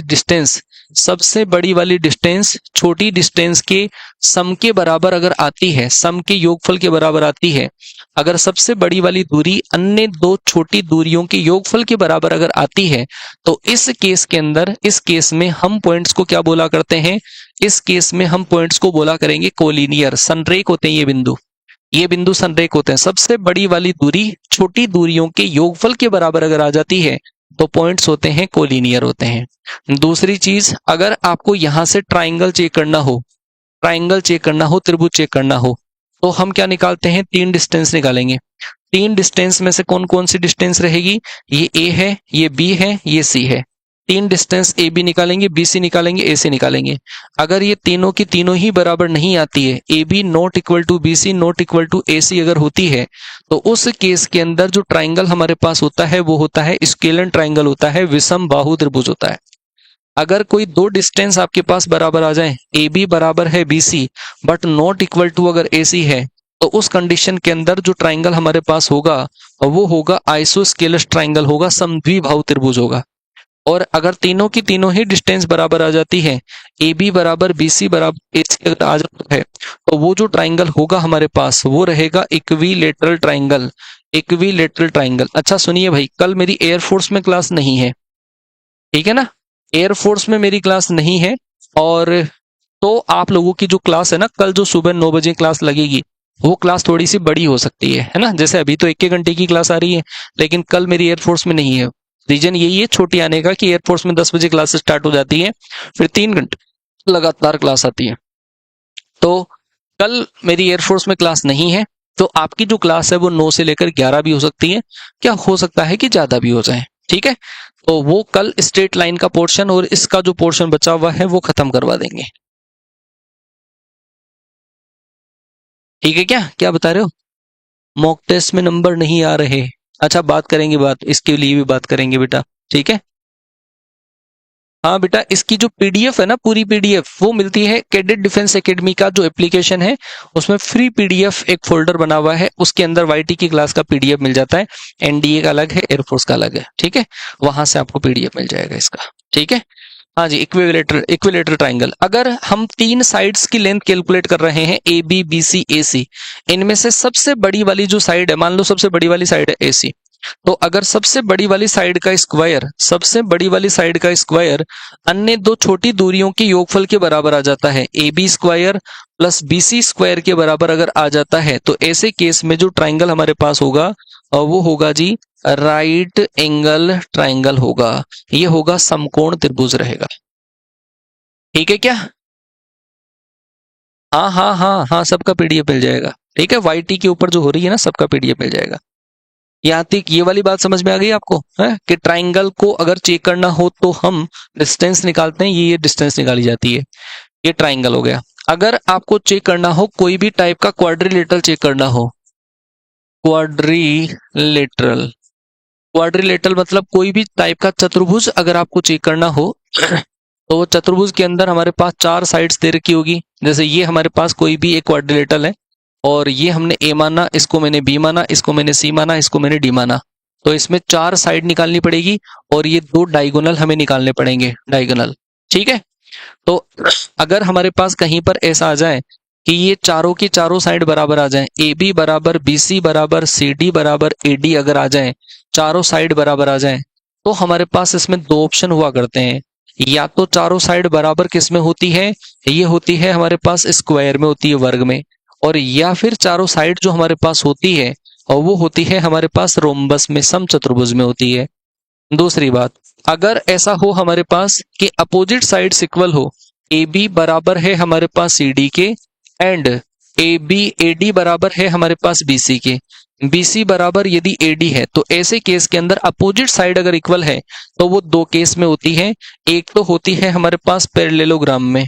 डिस्टेंस छोटी डिस्टेंस के सम के बराबर अगर आती है, सम के योगफल के बराबर आती है, अगर सबसे बड़ी वाली दूरी अन्य दो छोटी दूरियों के योगफल के बराबर अगर आती है, तो इस केस के अंदर, इस केस में हम पॉइंट्स को क्या बोला करते हैं? इस केस में हम पॉइंट्स को बोला करेंगे कोलिनियर। संरेख होते हैं ये बिंदु संरेख होते हैं। सबसे बड़ी वाली दूरी छोटी दूरियों के योगफल के बराबर अगर आ जाती है तो पॉइंट्स होते हैं कोलिनियर होते हैं। दूसरी चीज, अगर आपको यहां से ट्राइंगल चेक करना हो, त्रिभुज चेक करना हो, तो हम क्या निकालते हैं? 3 डिस्टेंस निकालेंगे। 3 डिस्टेंस में से कौन कौन सी डिस्टेंस रहेगी? ये ए है, ये बी है, ये सी है। तीन डिस्टेंस ए बी निकालेंगे, बी सी निकालेंगे, ए सी निकालेंगे। अगर ये तीनों की तीनों ही बराबर नहीं आती है, A B not equal to B C not equal to A C अगर होती है, तो उस केस के अंदर जो ट्राइंगल हमारे पास होता है वो होता है स्केलन ट्राइंगल, होता है विषम बाहु त्रिभुज होता है। अगर कोई दो डिस्टेंस आपके पास बराबर आ जाए, ए बी बराबर है B C but not equal to अगर ए सी है, तो उस कंडीशन के अंदर जो ट्राइंगल हमारे पास होगा वो होगा आइसोस्केलस ट्राइंगल होगा, समद्विबाहु त्रिभुज होगा। और अगर तीनों की तीनों ही डिस्टेंस बराबर आ जाती है, ए बी बराबर बी सी बराबर ए सी अगर आ जाता है, तो वो जो ट्राइंगल होगा हमारे पास वो रहेगा इक्विलेटरल ट्राइंगल, इक्विलेटरल ट्राइंगल। अच्छा सुनिए भाई, कल मेरी एयरफोर्स में क्लास नहीं है, ठीक है ना, एयरफोर्स में मेरी क्लास नहीं है। और तो आप लोगों की जो क्लास है ना, कल जो सुबह 9 बजे क्लास लगेगी, वो क्लास थोड़ी सी बड़ी हो सकती है ना। जैसे अभी तो 1 घंटे की क्लास आ रही है, लेकिन कल मेरी एयरफोर्स में नहीं है। रीजन यही है छोटी आने का कि एयरफोर्स में 10 बजे क्लास स्टार्ट हो जाती है, फिर 3 घंटे लगातार क्लास आती है। तो कल मेरी एयरफोर्स में क्लास नहीं है, तो आपकी जो क्लास है वो 9 से लेकर 11 भी हो सकती है, क्या हो सकता है कि ज्यादा भी हो जाए, ठीक है। तो वो कल स्ट्रेट लाइन का पोर्शन और इसका जो पोर्शन बचा हुआ है वो खत्म करवा देंगे, ठीक है। क्या क्या बता रहे हो, मॉक टेस्ट में नंबर नहीं आ रहे? अच्छा बात करेंगे, बात इसके लिए भी बात करेंगे बेटा, ठीक है। हाँ बेटा, इसकी जो पीडीएफ है ना, पूरी पीडीएफ वो मिलती है कैडेट डिफेंस एकेडमी का जो एप्लीकेशन है, उसमें फ्री पीडीएफ एक फोल्डर बना हुआ है, उसके अंदर वाईटी की क्लास का पीडीएफ मिल जाता है। एनडीए का अलग है, एयरफोर्स का अलग है, ठीक है। वहां से आपको पीडीएफ मिल जाएगा इसका, ठीक है। हाँ जी, इक्विलेटर इक्विलेटर ट्राइंगल, अगर हम तीन साइड्स की लेंथ कैलकुलेट कर रहे हैं, ए बी बी सी ए सी, इनमें से सबसे बड़ी वाली जो साइड है, मान लो सबसे बड़ी वाली साइड है ए सी, तो अगर सबसे बड़ी वाली साइड का स्क्वायर, सबसे बड़ी वाली साइड का स्क्वायर अन्य दो छोटी दूरियों के योगफल के बराबर आ जाता है, A B square plus B C square के बराबर अगर आ जाता है, तो ऐसे केस में जो ट्राइंगल हमारे पास होगा वो होगा जी राइट एंगल ट्राइंगल होगा, ये होगा समकोण त्रिभुज रहेगा, ठीक है क्या। हाँ हाँ हाँ हाँ, सबका पीडीएफ मिल जाएगा, ठीक है। वाईटी के ऊपर जो हो रही है ना, सबका पीडीएफ मिल जाएगा। यहाँ तक ये वाली बात समझ में आ गई आपको है कि ट्राइंगल को अगर चेक करना हो तो हम डिस्टेंस निकालते हैं, ये डिस्टेंस निकाली जाती है, ये ट्राइंगल हो गया। अगर आपको चेक करना हो कोई भी टाइप का क्वाड्रिलेटरल चेक करना हो, क्वाड्रिलेटरल, क्वाड्रिलेटरल मतलब कोई भी टाइप का चतुर्भुज अगर आपको चेक करना हो, तो वो चतुर्भुज के अंदर हमारे पास 4 साइड्स दे रखी होगी। जैसे ये हमारे पास कोई भी एक क्वाड्रिलेटरल है, और ये हमने ए माना, इसको मैंने बी माना, इसको मैंने सी माना, इसको मैंने डी माना, तो इसमें 4 साइड निकालनी पड़ेगी और ये 2 डायगोनल हमें निकालने पड़ेंगे, डायगोनल, ठीक है। तो अगर हमारे पास कहीं पर ऐसा आ जाए कि ये चारों की चारों साइड बराबर आ जाए, ए बी बराबर बी सी बराबर सी डी बराबर ए डी अगर आ जाए, चारों साइड बराबर आ जाए, तो हमारे पास इसमें 2 ऑप्शन हुआ करते हैं। या तो चारों साइड बराबर किस में होती है, ये होती है हमारे पास स्क्वायर में होती है, वर्ग में, और या फिर चारों साइड जो हमारे पास होती है और वो होती है हमारे पास रोम्बस में, समचतुर्भुज में होती है। दूसरी बात, अगर ऐसा हो हमारे पास कि अपोजिट साइड्स इक्वल हो, ए बी बराबर है हमारे पास सी डी के and A B A D बराबर है हमारे पास बी सी के, बी सी बराबर यदि ए डी है, तो ऐसे केस के अंदर अपोजिट साइड अगर इक्वल है तो वो 2 केस में होती है। एक तो होती है हमारे पास पैरेललोग्राम में,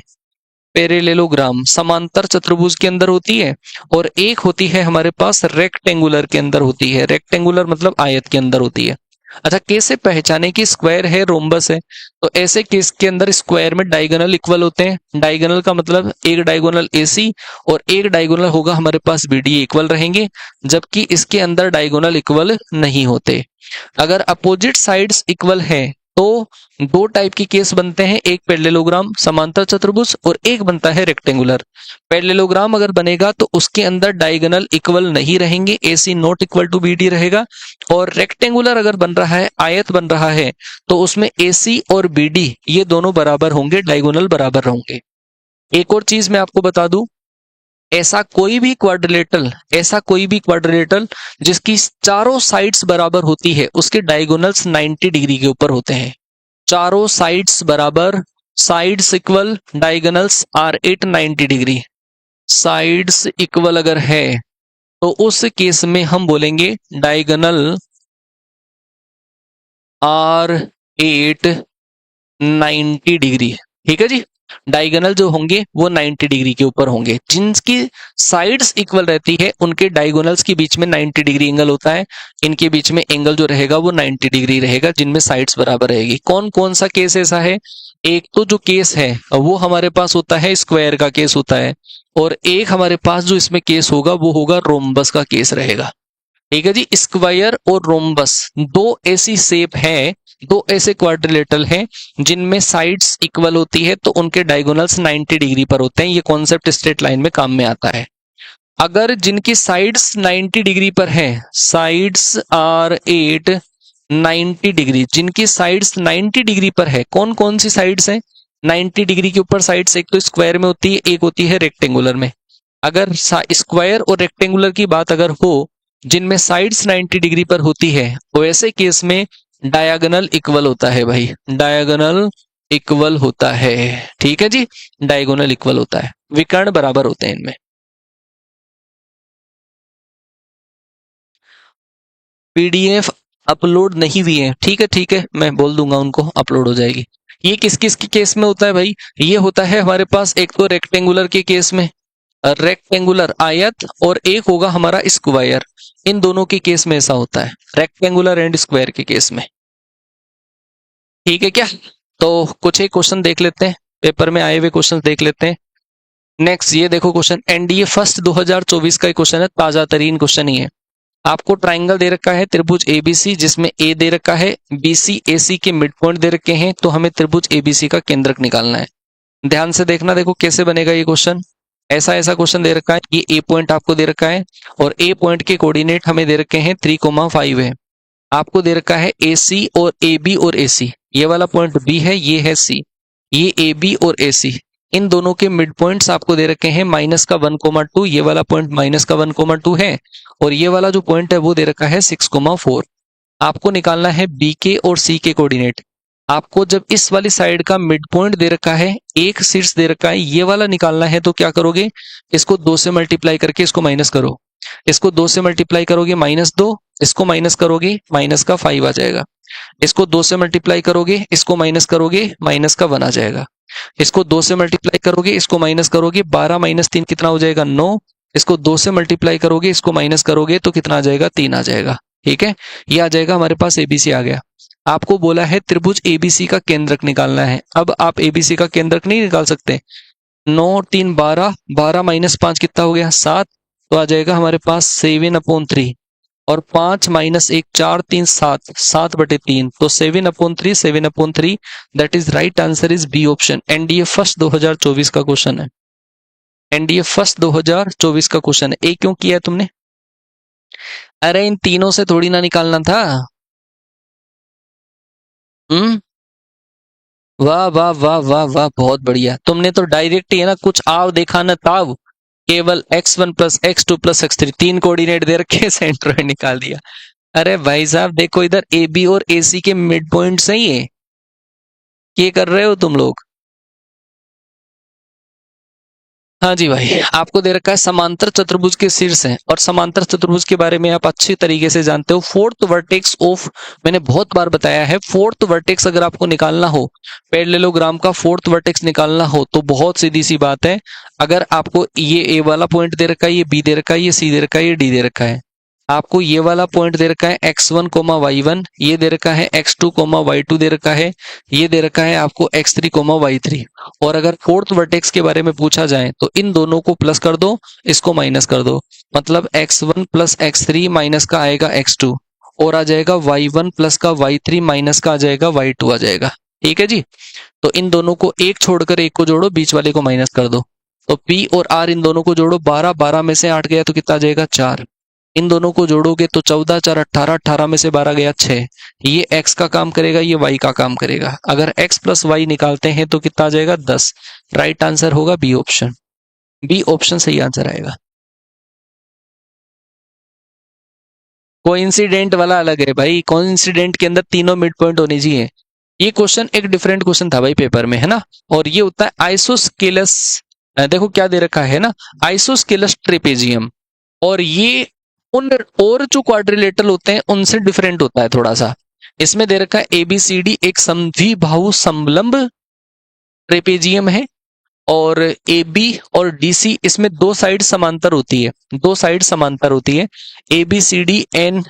पैरेललोग्राम समांतर चतुर्भुज के अंदर होती है, और एक होती है हमारे पास रेक्टेंगुलर के अंदर होती है, रेक्टेंगुलर मतलब आयत के अंदर होती है। अच्छा, कैसे पहचाने कि स्क्वायर है रोम्बस है, तो ऐसे केस के अंदर स्क्वायर में डायगोनल इक्वल होते हैं। डायगोनल का मतलब एक डायगोनल एसी और एक डायगोनल होगा हमारे पास बीडी, इक्वल रहेंगे, जबकि इसके अंदर डायगोनल इक्वल नहीं होते। अगर अपोजिट साइड्स इक्वल है तो 2 टाइप की केस बनते हैं, एक पैरेललोग्राम समांतर चतुर्भुज और एक बनता है रेक्टेंगुलर। पैरेललोग्राम अगर बनेगा तो उसके अंदर डायगोनल इक्वल नहीं रहेंगे, AC not equal to BD रहेगा, और रेक्टेंगुलर अगर बन रहा है, आयत बन रहा है, तो उसमें एसी और बीडी ये दोनों बराबर होंगे, डायगोनल बराबर होंगे। एक और चीज मैं आपको बता दूं, ऐसा कोई भी क्वाड्रिलेटरल, ऐसा कोई भी क्वाड्रिलेटरल जिसकी चारों साइड्स बराबर होती है, उसके डायगोनल्स 90 डिग्री के ऊपर होते हैं। चारों साइड्स बराबर, sides equal, diagonals are at 90 degree, sides equal अगर है तो उस केस में हम बोलेंगे डायगोनल आर 8 90 डिग्री। ठीक है जी, डायगोनल जो होंगे वो 90 डिग्री के ऊपर होंगे। जिनकी साइड्स इक्वल रहती है उनके डायगोनल्स के बीच में 90 डिग्री एंगल होता है। इनके बीच में एंगल जो रहेगा वो 90 डिग्री रहेगा, जिनमें साइड्स बराबर रहेगी। कौन कौन सा केस ऐसा है? एक तो जो केस है वो हमारे पास होता है स्क्वायर का केस होता है, और एक हमारे पास जो इसमें केस होगा वो होगा रोम्बस का केस रहेगा। ठीक है जी, स्क्वायर और रोम्बस दो ऐसी शेप है, दो ऐसे क्वाड्रिलेटरल हैं जिनमें साइड्स इक्वल होती है, तो उनके डायगोनल्स 90 डिग्री पर होते हैं। ये कॉन्सेप्ट स्ट्रेट लाइन में काम में आता है। अगर जिनकी साइड्स 90 डिग्री पर है, साइड्स आर एट 90 डिग्री, जिनकी साइड्स 90 डिग्री पर है, कौन कौन सी साइड्स हैं 90 डिग्री के ऊपर? साइड्स एक तो स्क्वायर में होती है, एक होती है रेक्टेंगुलर में। अगर स्क्वायर और रेक्टेंगुलर की बात अगर हो, जिनमें साइड्स 90 डिग्री पर होती है, तो ऐसे केस में डायगोनल इक्वल होता है भाई, डायगोनल इक्वल होता है। ठीक है जी, डायगोनल इक्वल होता है, विकर्ण बराबर होते हैं इनमें। पीडीएफ अपलोड नहीं हुई है, ठीक है, मैं बोल दूंगा उनको, अपलोड हो जाएगी। ये किस किस के केस में होता है भाई? ये होता है हमारे पास एक तो रेक्टेंगुलर के केस में, रेक्टेंगुलर आयत, और एक होगा हमारा स्क्वायर। इन दोनों के केस में ऐसा होता है, रेक्टेंगुलर एंड स्क्वायर के केस में। ठीक है क्या? तो कुछ एक क्वेश्चन देख लेते हैं, पेपर में आए हुए क्वेश्चन देख लेते हैं। नेक्स्ट ये देखो क्वेश्चन, एनडीए फर्स्ट 2024 का क्वेश्चन है, ताजा तरीन क्वेश्चन ही है। आपको ट्राइंगल दे रखा है त्रिभुज एबीसी, जिसमें ए दे रखा है, बीसी एसी के मिड पॉइंट दे रखे हैं, तो हमें त्रिभुज एबीसी का केंद्रक निकालना है। ध्यान से देखना, देखो कैसे बनेगा ये क्वेश्चन। ऐसा ऐसा क्वेश्चन दे रखा है, ये ए पॉइंट आपको दे रखा है, और ए पॉइंट के कोऑर्डिनेट हमें दे रखे हैं 3,5 है। आपको दे रखा है ए सी और ए बी और ए सी, ये वाला पॉइंट बी है, ये है सी, ये ए बी और ए सी, इन दोनों के मिड पॉइंट्स आपको दे रखे हैं -1,2, ये वाला पॉइंट -1,2 है, और ये वाला जो पॉइंट है वो दे रखा है 6,4। आपको निकालना है बी के और सी के कोऑर्डिनेट। आपको जब इस वाली साइड का मिड पॉइंट दे रखा है, एक शीर्ष दे रखा है, ये वाला निकालना है, तो क्या करोगे? इसको 2 से मल्टीप्लाई करके इसको माइनस करो, इसको 2 से मल्टीप्लाई करोगे -2, इसको माइनस करोगे माइनस का 5 आ जाएगा। इसको 2 से मल्टीप्लाई करोगे, इसको माइनस करोगे, माइनस का 1 आ जाएगा। इसको 2 से मल्टीप्लाई करोगे, इसको माइनस करोगे, 12 - 3 कितना हो जाएगा? 9। इसको 2 से मल्टीप्लाई करोगे, इसको माइनस करोगे, तो कितना आ जाएगा? 3 आ जाएगा। ठीक है, ये आ जाएगा हमारे पास, एबीसी आ गया। आपको बोला है त्रिभुज एबीसी का केंद्रक निकालना है। अब आप एबीसी का केंद्रक नहीं निकाल सकते। 9 3 12, 12 - 5 कितना हो गया? 7। तो आ जाएगा हमारे पास 7/3, और 5 - 1 4 3 7, 7/3, तो 7/3, 7/3, that is right answer is B option. NDA first 2024 का क्वेश्चन है, एनडीए फर्स्ट 2024 का क्वेश्चन है। ए क्यों किया है तुमने? अरे इन तीनों से थोड़ी ना निकालना था। हम्म, वाह वाह वाह वाह वाह, बहुत बढ़िया। तुमने तो डायरेक्ट ही है ना, कुछ आव देखा न ताव, केवल x1 + x2 + x3, 3 कोऑर्डिनेट दे रखे, सेंटर निकाल दिया। अरे भाई साहब देखो इधर, ए बी और ए सी के मिड पॉइंट सही है, ये कर रहे हो तुम लोग। हाँ जी भाई, आपको दे रखा है समांतर चतुर्भुज के शीर्ष हैं, और समांतर चतुर्भुज के बारे में आप अच्छी तरीके से जानते हो। फोर्थ वर्टेक्स ऑफ, मैंने बहुत बार बताया है, फोर्थ वर्टेक्स अगर आपको निकालना हो, पैरेललोग्राम का फोर्थ वर्टेक्स निकालना हो, तो बहुत सीधी सी बात है। अगर आपको ये ए वाला पॉइंट दे रखा है, ये बी दे रखा है, ये सी दे रखा है, ये डी दे रखा है, आपको ये वाला पॉइंट दे रखा है x1, y1, ये दे रखा है x2, y2 दे रखा है, ये दे रखा है आपको x3, y3। और अगर फोर्थ वर्टेक्स के बारे में पूछा जाए तो इन दोनों को प्लस कर दो, इसको माइनस कर दो, मतलब x1 + x3 माइनस का आएगा x2, और आ जाएगा y1 प्लस का y3 माइनस का आ जाएगा y2 आ जाएगा। ठीक है जी, तो इन दोनों को एक छोड़कर एक को जोड़ो, बीच वाले को माइनस कर दो, तो p और r इन दोनों को जोड़ो, 12 12 में से 8 गया तो कितना आ जाएगा? 4। इन दोनों को जोड़ोगे तो 14 4 18, 18 में से 12 गया 6। ये x का काम करेगा, ये y का काम करेगा। अगर x + y निकालते हैं तो कितना आ जाएगा? 10। राइट आंसर होगा बी ऑप्शन, बी ऑप्शन सही आंसर आएगा। कोइंसिडेंट वाला अलग है भाई, कोइंसिडेंट के अंदर तीनों मिड पॉइंट होने चाहिए। ये क्वेश्चन एक डिफरेंट क्वेश्चन था भाई पेपर में, है ना, और ये होता है आइसोस्केलस। देखो क्या दे रखा है ना, आइसोस्केलस ट्रेपेजियम, और ये उन और जो क्वाड्रिलेटरल होते हैं उनसे डिफरेंट होता है थोड़ा सा। इसमें दे रखा है ABCD एक समद्विबाहु समलंब ट्रेपेजियम है, और AB और DC इसमें दो साइड समांतर होती है, दो साइड समांतर होती है। ABCD an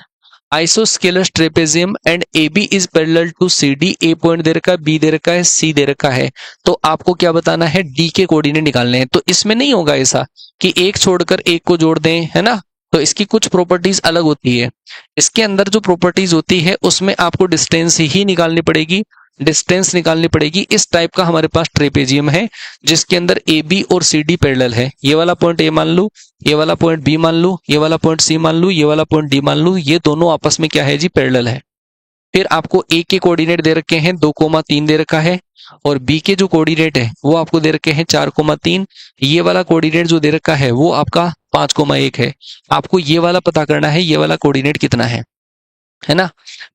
isosceles trapezium and AB is parallel to CD। A point दे रखा है, B दे रखा है, C दे रखा है। तो आपको क्या बताना है, D के कोऑर्डिनेट निकालने हैं। तो इसमें नहीं होगा ऐसा कि एक छोड़कर एक को जोड़ दें, है ना। तो इसकी कुछ प्रॉपर्टीज अलग होती है। इसके अंदर जो प्रॉपर्टीज होती है उसमें आपको डिस्टेंस ही निकालनी पड़ेगी, डिस्टेंस निकालनी पड़ेगी। इस टाइप का हमारे पास ट्रेपेजियम है जिसके अंदर AB और CD पैरेलल है। ये वाला पॉइंट A मान लूं, ये वाला पॉइंट B मान लूं, ये वाला पॉइंट C मान लूं, ये वाला पॉइंट D मान लूं, ये दोनों आपस में क्या है जी, पैरेलल है। फिर आपको A के कोऑर्डिनेट दे रखे हैं 2,3 दे रखा है, और B के जो कोऑर्डिनेट है वो आपको दे रखे हैं 4,3। ये वाला कोऑर्डिनेट जो दे रखा है वो आपका 5,1 है। आपको ये वाला पता करना है ये वाला कोऑर्डिनेट कितना है ना।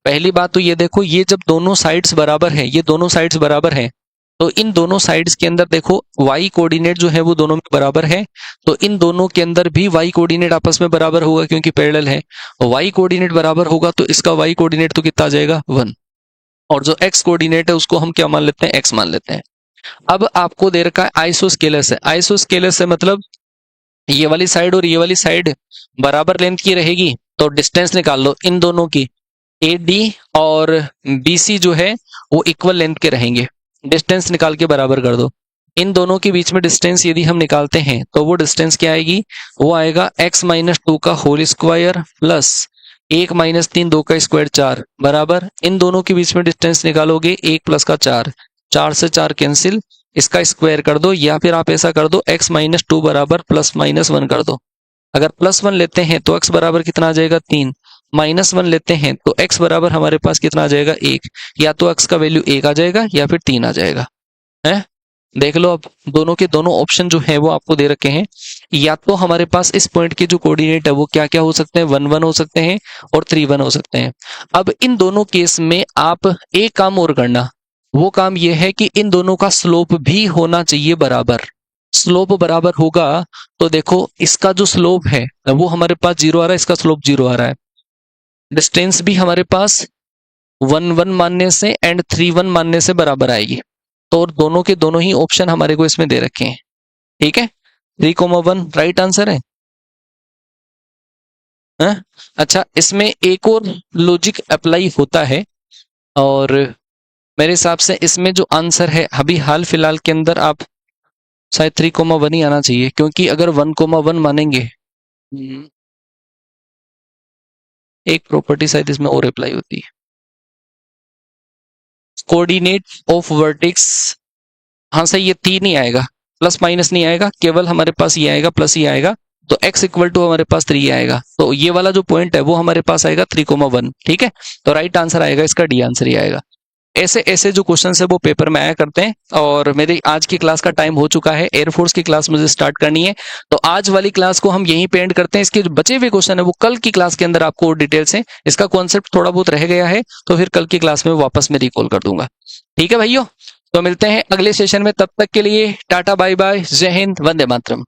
पहली बात तो ये देखो, ये जब दोनों साइड्स बराबर है, ये दोनों साइड्स बराबर है, तो इन दोनों साइड्स के अंदर देखो y कोऑर्डिनेट जो है वो दोनों में बराबर है, तो इन दोनों के अंदर भी y कोऑर्डिनेट आपस में बराबर होगा क्योंकि पैरेलल है। y कोऑर्डिनेट बराबर होगा तो इसका y कोऑर्डिनेट तो कितना आ जाएगा, 1। और जो x कोऑर्डिनेट है उसको हम क्या मान लेते हैं, x मान लेते हैं। अब आपको दे रखा है आइसोस्केलस है। आइसोस्केलस है मतलब ये वाली साइड और ये वाली साइड बराबर लेंथ की रहेगी, तो डिस्टेंस निकाल लो इन दोनों की। AD और BC जो है वो इक्वल लेंथ के रहेंगे, डिस्टेंस निकाल के बराबर कर दो। इन दोनों के बीच में डिस्टेंस यदि हम निकालते हैं तो वो डिस्टेंस क्या आएगी, वो आएगा x-2 का होल स्क्वायर प्लस 1-3 2 का स्क्वायर 4 बराबर। इन दोनों के बीच में डिस्टेंस निकालोगे 1 प्लस का 4, 4 से 4 कैंसिल, इसका स्क्वायर कर दो, या फिर आप ऐसा कर दो x-2 बराबर +-1 कर दो। अगर +1 लेते हैं तो x बराबर कितना आ जाएगा, 3। -1 लेते हैं तो x बराबर हमारे पास कितना आ जाएगा, 1। या तो x का वैल्यू 1 आ जाएगा या फिर 3 आ जाएगा, है। देख लो अब दोनों के दोनों ऑप्शन जो है वो आपको दे रखे हैं। या तो हमारे पास इस पॉइंट के जो कोऑर्डिनेट है वो क्या क्या हो सकते हैं, 1-1 हो सकते हैं और 3-1 हो सकते हैं। अब इन दोनों केस में आप एक काम और करना, वो काम ये है कि इन दोनों का स्लोप भी होना चाहिए बराबर। स्लोप बराबर होगा तो देखो इसका जो स्लोप है वो हमारे पास 0 आ रहा है, इसका स्लोप 0 आ रहा है। डिस्टेंस भी हमारे पास 1-1 मानने से एंड 3-1 मानने से बराबर आएगी। तो और दोनों के दोनों ही ऑप्शन हमारे को इसमें दे रखे हैं, ठीक है। 3,1 राइट आंसर है। अच्छा, इसमें एक और लॉजिक अप्लाई होता है, और मेरे हिसाब से इसमें जो आंसर है अभी हाल फिलहाल के अंदर आप शायद 3,1 ही आना चाहिए, क्योंकि अगर 1,1 मानेंगे, एक प्रॉपर्टी शायद इसमें और अप्लाई होती है, कोऑर्डिनेट ऑफ वर्टेक्स। हाँ सही, ये 3 ही आएगा, प्लस माइनस नहीं आएगा, केवल हमारे पास ये आएगा, प्लस ही आएगा। तो x इक्वल टू हमारे पास 3 आएगा, तो ये वाला जो पॉइंट है वो हमारे पास आएगा 3,1, ठीक है। तो राइट आंसर आएगा इसका, डी आंसर ही आएगा। ऐसे ऐसे जो क्वेश्चन है वो पेपर में आया करते हैं। और मेरी आज की क्लास का टाइम हो चुका है, एयरफोर्स की क्लास मुझे स्टार्ट करनी है, तो आज वाली क्लास को हम यहीं पे एंड करते हैं। इसके जो बचे हुए क्वेश्चन है वो कल की क्लास के अंदर आपको डिटेल से, इसका कॉन्सेप्ट थोड़ा बहुत रह गया है तो फिर कल की क्लास में वापस में रिकॉल कर दूंगा, ठीक है भाइयों। तो मिलते हैं अगले सेशन में, तब तक के लिए टाटा बाय बाय, जय हिंद, वंदे मातरम।